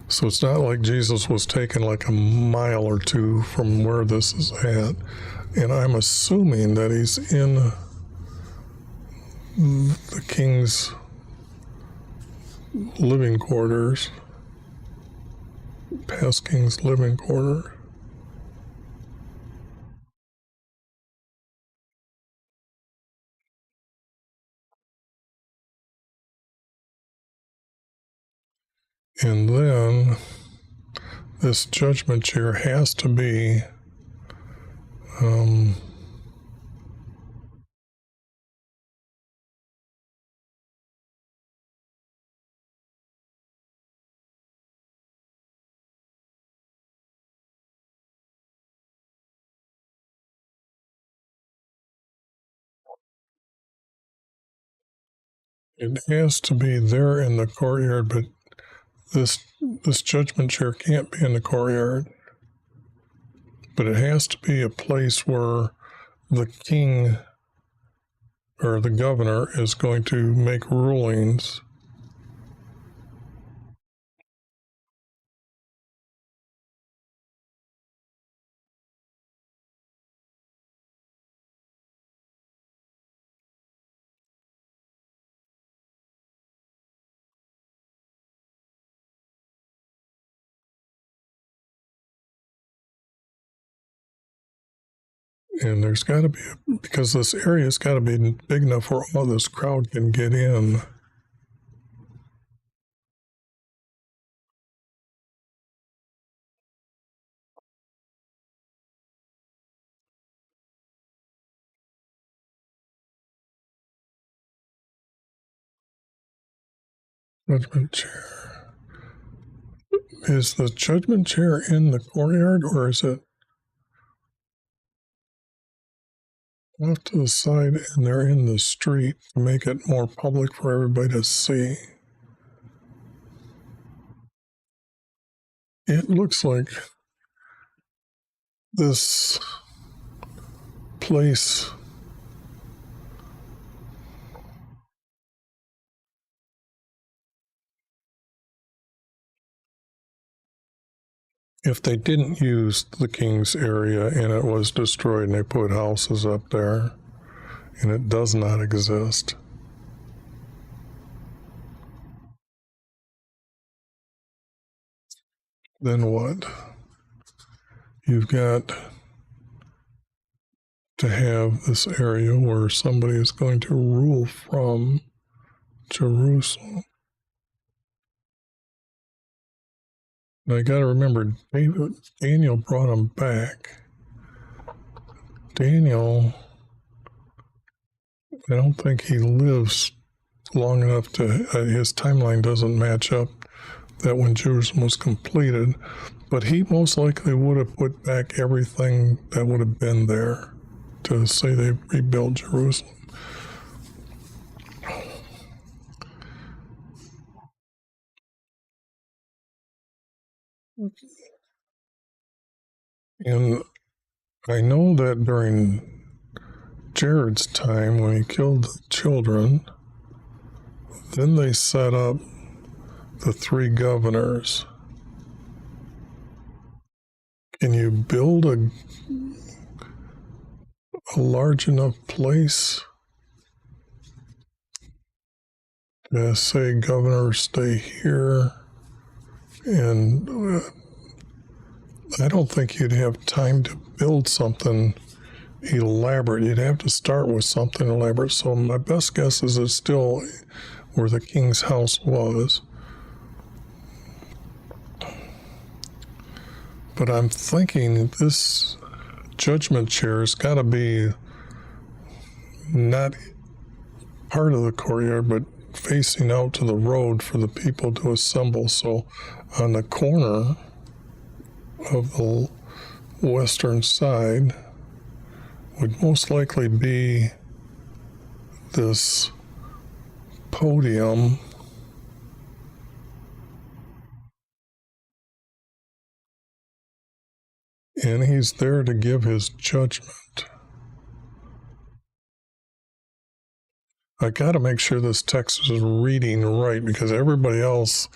it's not like Jesus was taken like a mile or two from where this is at. And I'm assuming that he's in the king's living quarters, past king's living quarter. And then this judgment chair has to be it has to be there in the courtyard, but this judgment chair can't be in the courtyard. But it has to be a place where the king or the governor is going to make rulings. And there's got to be, because this area's got to be big enough where all this crowd can get in. Judgment chair. Is the judgment chair in the courtyard, or is it off to the side and they're in the street to make it more public for everybody to see? It looks like this place if they didn't use the king's area and it was destroyed and they put houses up there and it does not exist, then what? You've got to have this area where somebody is going to rule from Jerusalem. Now you got to remember, Daniel brought him back. Daniel, I don't think he lives long enough to, his timeline doesn't match up that when Jerusalem was completed, but he most likely would have put back everything that would have been there to say they rebuilt Jerusalem. And I know that during Jared's time when he killed the children. Then they set up the 3 governors. Can you build a large enough place to say governors stay here? And I don't think you'd have time to build something elaborate. You'd have to start with something elaborate. So my best guess is it's still where the king's house was. But I'm thinking this judgment chair has got to be not part of the courtyard, but facing out to the road for the people to assemble. So on the corner of the western side would most likely be this podium, and he's there to give his judgment. I got to make sure this text is reading right, because everybody else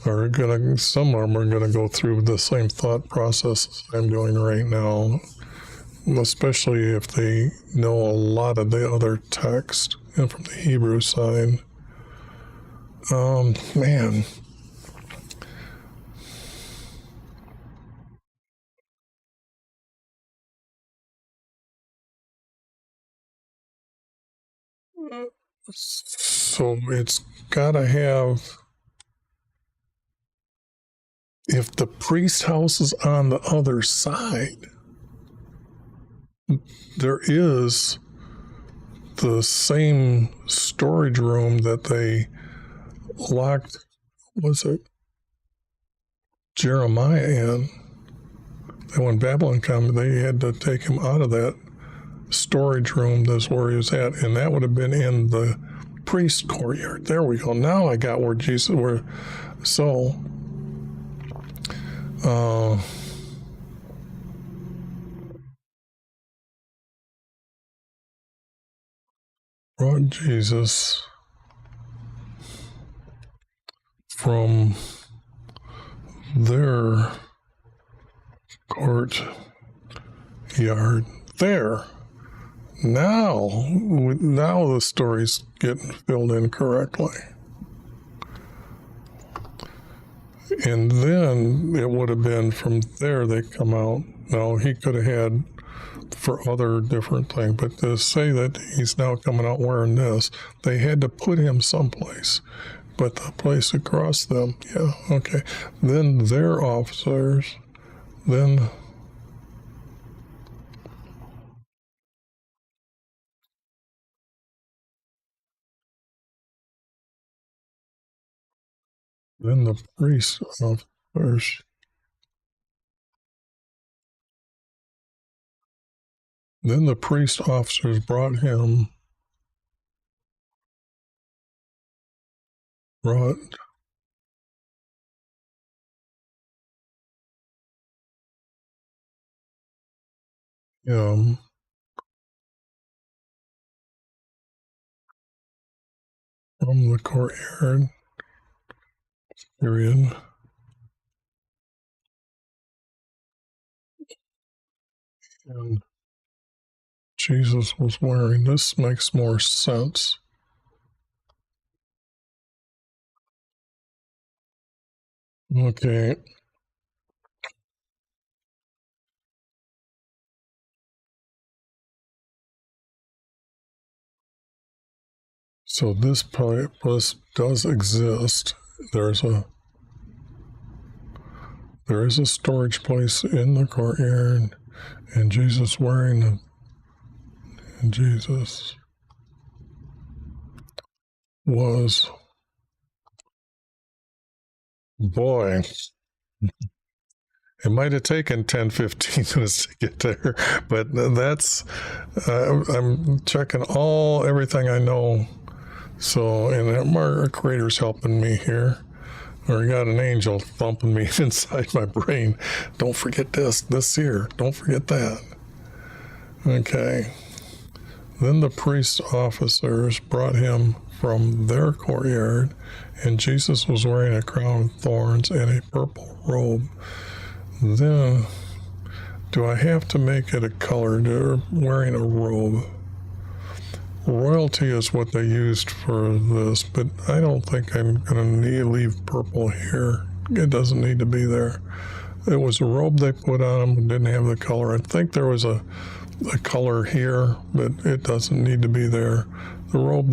some of them are gonna go through the same thought process I'm doing right now, especially if they know a lot of the other text and from the Hebrew side. Man. So it's got to have, if the priest house is on the other side, there is the same storage room that they locked, was it Jeremiah in? And when Babylon came, they had to take him out of that storage room. That's where he was at, and that would have been in the priest courtyard. There we go. Now I got where Jesus were. So brought Jesus from their courtyard there. Now the story's getting filled in correctly. And then it would have been from there they come out. Now, he could have had for other different things, but to say that he's now coming out wearing this, they had to put him someplace. But the place across them, yeah, okay. Then their officers, then the priest officers. Then the priest officers brought him, him from the courtyard, period. And Jesus was wearing, this makes more sense. Okay. So this place does exist. There is a storage place in the courtyard, and Jesus wearing them. And Jesus was, boy, it might have taken 10, 15 minutes to get there, but that's, I'm checking everything I know. So, and our creator's helping me here. Or I got an angel thumping me inside my brain. Don't forget this here. Don't forget that. Okay. Then the priest's officers brought him from their courtyard, and Jesus was wearing a crown of thorns and a purple robe. Then, do I have to make it a color? They're wearing a robe. Royalty is what they used for this, but I don't think I'm going to leave purple here. It doesn't need to be there. It was a robe they put on him, didn't have the color. I think there was a color here, but it doesn't need to be there. The robe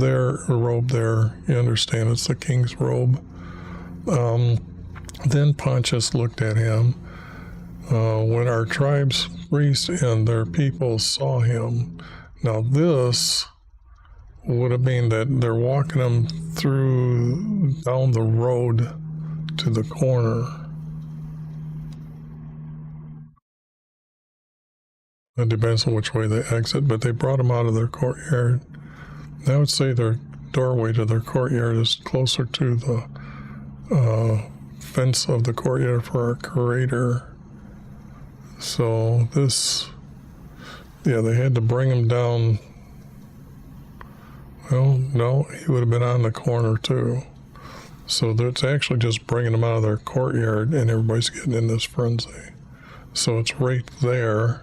there, you understand, it's the king's robe. Then Pontius looked at him. When our tribe's priests and their people saw him. Now this would have been that they're walking him down the road to the corner. It depends on which way they exit, but they brought him out of their courtyard. I would say their doorway to their courtyard is closer to the fence of the courtyard for our curator. So this, yeah, they had to bring him down. Well, no, he would have been on the corner too. So it's actually just bringing them out of their courtyard, and everybody's getting in this frenzy. So it's right there.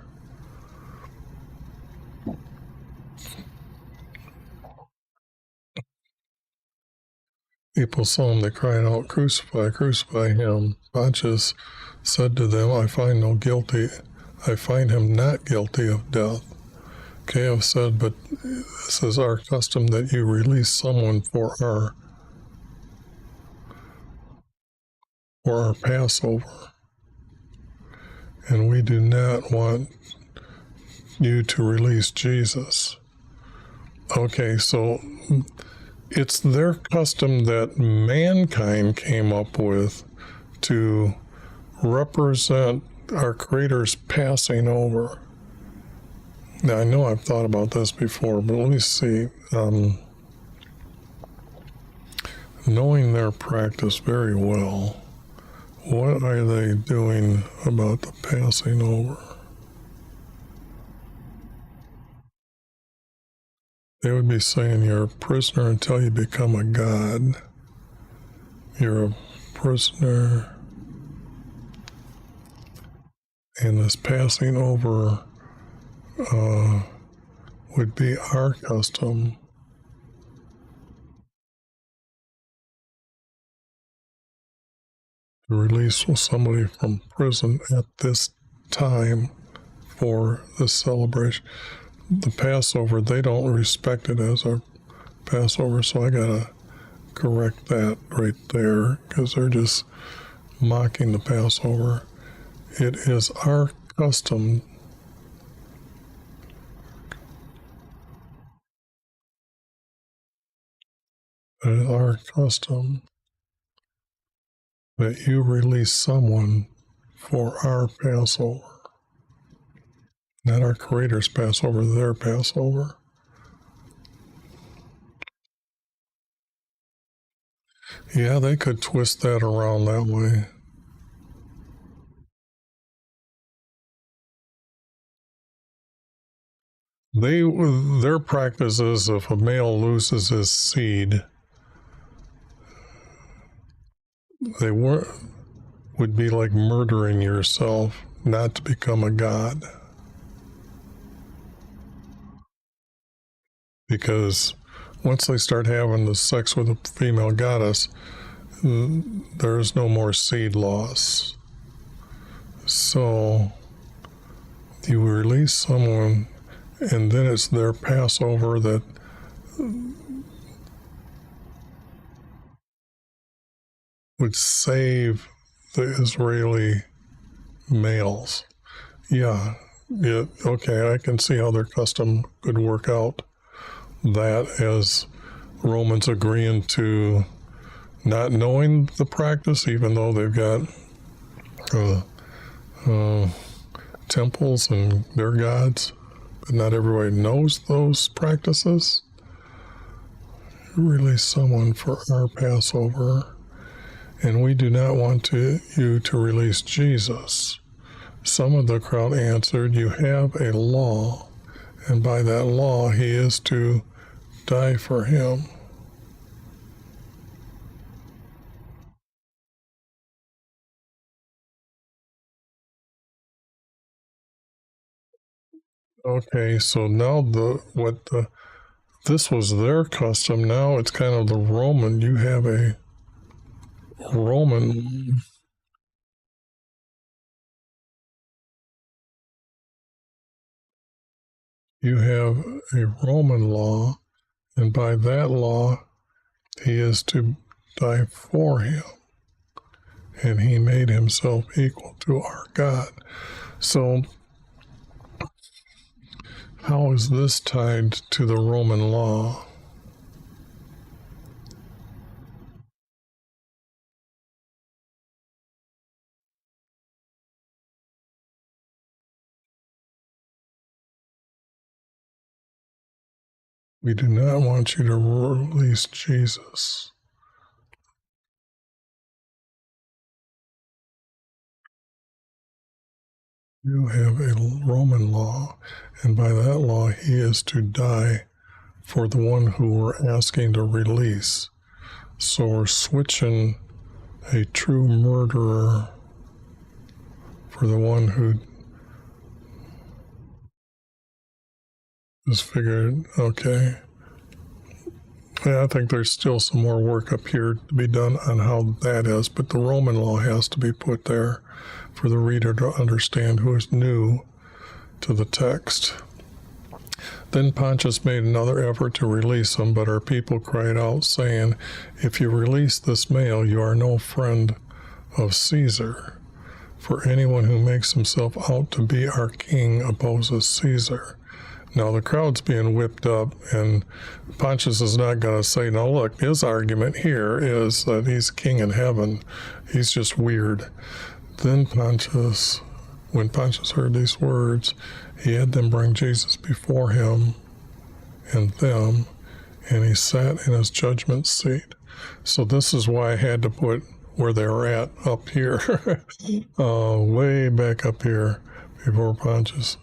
People saw him, they cried out, "Crucify, crucify him." Pontius said to them, I find him not guilty of death. Caiaphas said, but this is our custom that you release someone for our Passover. And we do not want you to release Jesus. Okay, so it's their custom that mankind came up with to represent our Creator's passing over. Now, I know I've thought about this before, but let me see. Knowing their practice very well, what are they doing about the passing over? They would be saying you're a prisoner until you become a god. You're a prisoner. And this passing over would be our custom. To release somebody from prison at this time for the celebration. The Passover, they don't respect it as a Passover, so I gotta correct that right there, because they're just mocking the Passover. It is our custom that you release someone for our Passover. Not our Creator's Passover, their Passover. Yeah, they could twist that around that way. Their practice is if a male loses his seed, they would be like murdering yourself not to become a god. Because once they start having the sex with a female goddess, there is no more seed loss. So you release someone, and then it's their Passover that would save the Israeli males. Yeah, okay, I can see how their custom could work out. That as Romans agreeing to not knowing the practice, even though they've got temples and their gods, but not everybody knows those practices. Release someone for our Passover, and we do not want you to release Jesus. Some of the crowd answered, you have a law, and by that law he is to die for him. Okay, so now this was their custom. Now it's kind of the Roman. You have a Roman. You have a Roman law, and by that law, he is to die for him, and he made himself equal to our God. So, how is this tied to the Roman law? We do not want you to release Jesus. You have a Roman law, and by that law, he is to die for the one who we're asking to release. So we're switching a true murderer for the one who is figured, okay. Yeah, I think there's still some more work up here to be done on how that is, but the Roman law has to be put there for the reader to understand who is new to the text. Then Pontius made another effort to release him, but our people cried out, saying, "If you release this male, you are no friend of Caesar. For anyone who makes himself out to be our king opposes Caesar." Now the crowd's being whipped up, and Pontius is not going to say, "No, look, his argument here is that he's king in heaven. He's just weird." Then when Pontius heard these words, he had them bring Jesus before him and them, and he sat in his judgment seat. So this is why I had to put where they were at up here, way back up here before Pontius'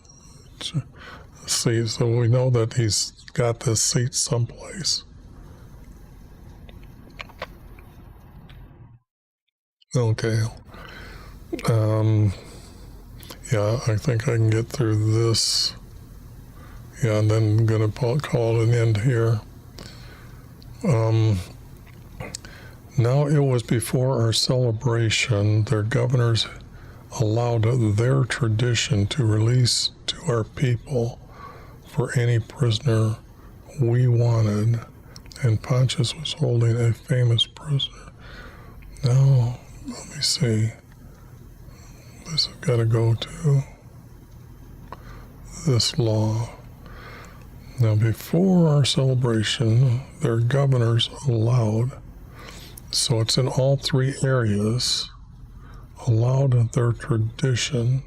seat. So we know that he's got this seat someplace. Okay. Yeah, I think I can get through this. Yeah, and then I'm going to call it an end here. Now it was before our celebration, their governors allowed their tradition to release to our people for any prisoner we wanted, and Pontius was holding a famous prisoner. Now, let me see. This has got to go to this law. Now, before our celebration, their governors allowed, so it's in all three areas, allowed their tradition.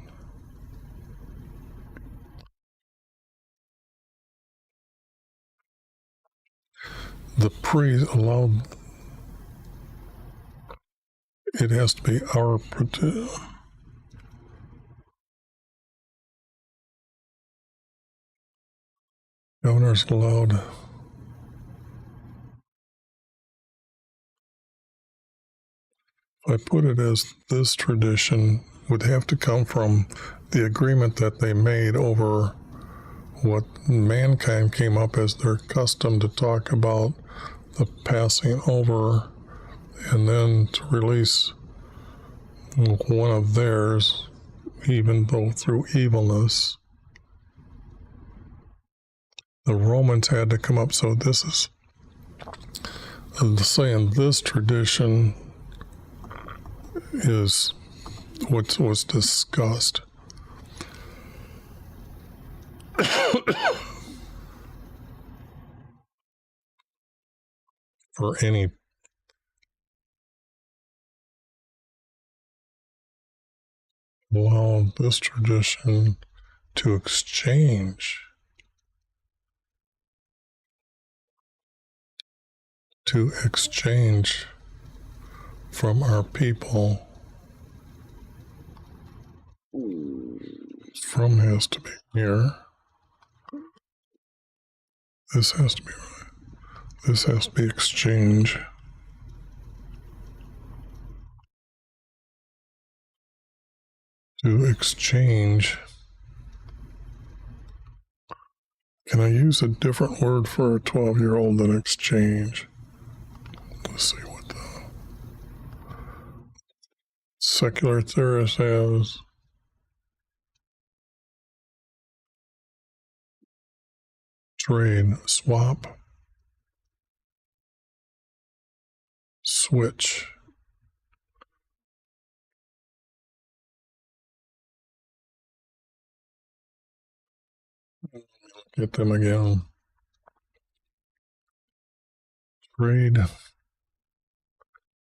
The priest allowed, it has to be our governors allowed. I put it as this tradition would have to come from the agreement that they made over what mankind came up as their custom to talk about the passing over, and then to release one of theirs, even though through evilness. The Romans had to come up, so this is saying this tradition is what was discussed. For any allow this tradition to exchange from our people. From has to be here. This has to be right. This has to be exchange. To exchange. Can I use a different word for a 12-year-old than exchange? Let's see what the secular theorist has. Trade, swap, switch. Get them again. Trade,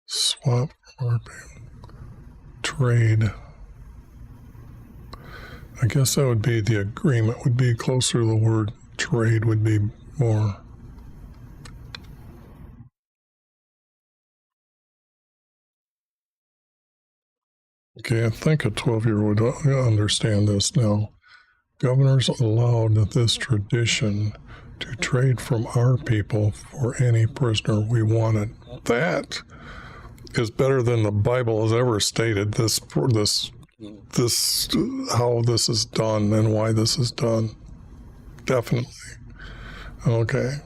swap, trade. I guess that would be the agreement, would be closer to the word trade, would be more. Okay, I think a 12-year-old would understand this now. Governors allowed this tradition to trade from our people for any prisoner we wanted. That is better than the Bible has ever stated. This how this is done and why this is done. Definitely. Okay.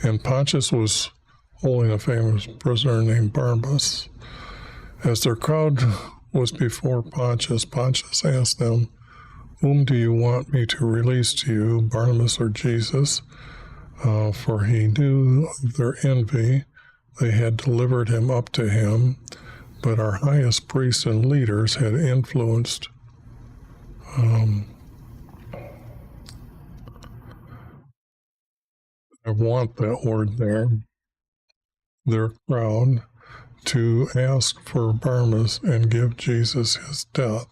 And Pontius was holding a famous prisoner named Barnabas. As their crowd was before Pontius, Pontius asked them, "Whom do you want me to release to you, Barnabas or Jesus?" For he knew their envy. They had delivered him up to him, but our highest priests and leaders had influenced I want that word there, their crowd, to ask for Barnabas and give Jesus his death.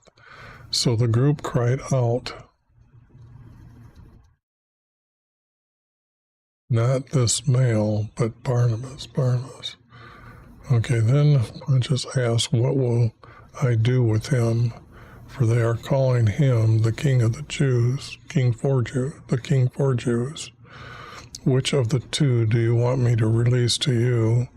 So the group cried out, not this male, but Barnabas, Barnabas. Okay, then Pontius asked, what will I do with him? For they are calling him the King of the Jews, the King for Jews. Which of the two do you want me to release to you?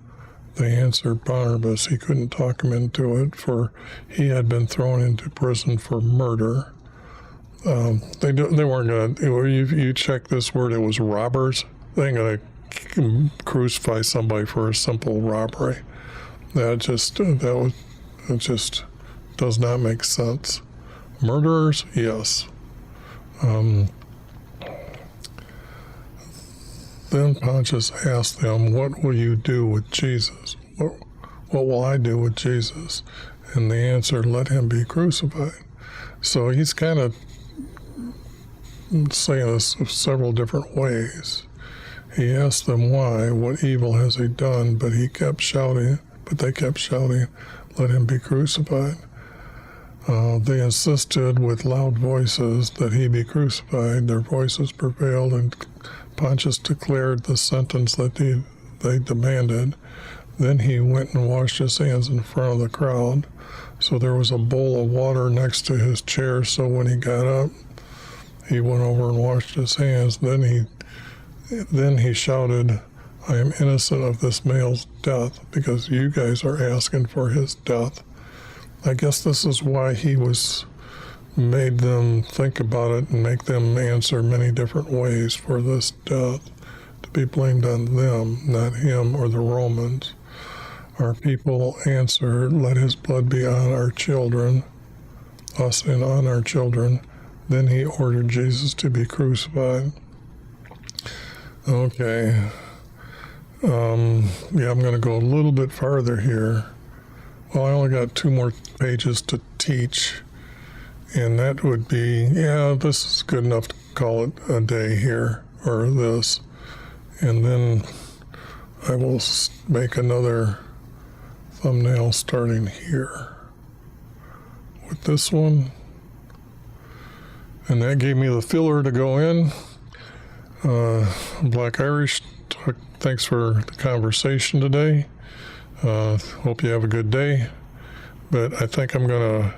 They answered Barnabas. He couldn't talk him into it, for he had been thrown into prison for murder. They weren't going to, you check this word, it was robbers. They ain't going to crucify somebody for a simple robbery. It just does not make sense. Murderers, yes. Then Pontius asked them, what will you do with Jesus? What will I do with Jesus? And they answered, let him be crucified. So he's kind of saying this several different ways. He asked them why, what evil has he done, but they kept shouting, let him be crucified. They insisted with loud voices that he be crucified. Their voices prevailed, and Pontius declared the sentence that they demanded. Then he went and washed his hands in front of the crowd. So there was a bowl of water next to his chair, so when he got up, he went over and washed his hands. Then he shouted, I am innocent of this male's death because you guys are asking for his death. I guess this is why he made them think about it and make them answer many different ways for this death, to be blamed on them, not him or the Romans. Our people answered, let his blood be on our children, us and on our children. Then he ordered Jesus to be crucified. Okay. I'm going to go a little bit farther here. Well, I only got 2 more pages to teach, and that would be, this is good enough to call it a day here, or this. And then I will make another thumbnail starting here with this one. And that gave me the filler to go in. Black Irish, thanks for the conversation today. Hope you have a good day. But I think I'm going to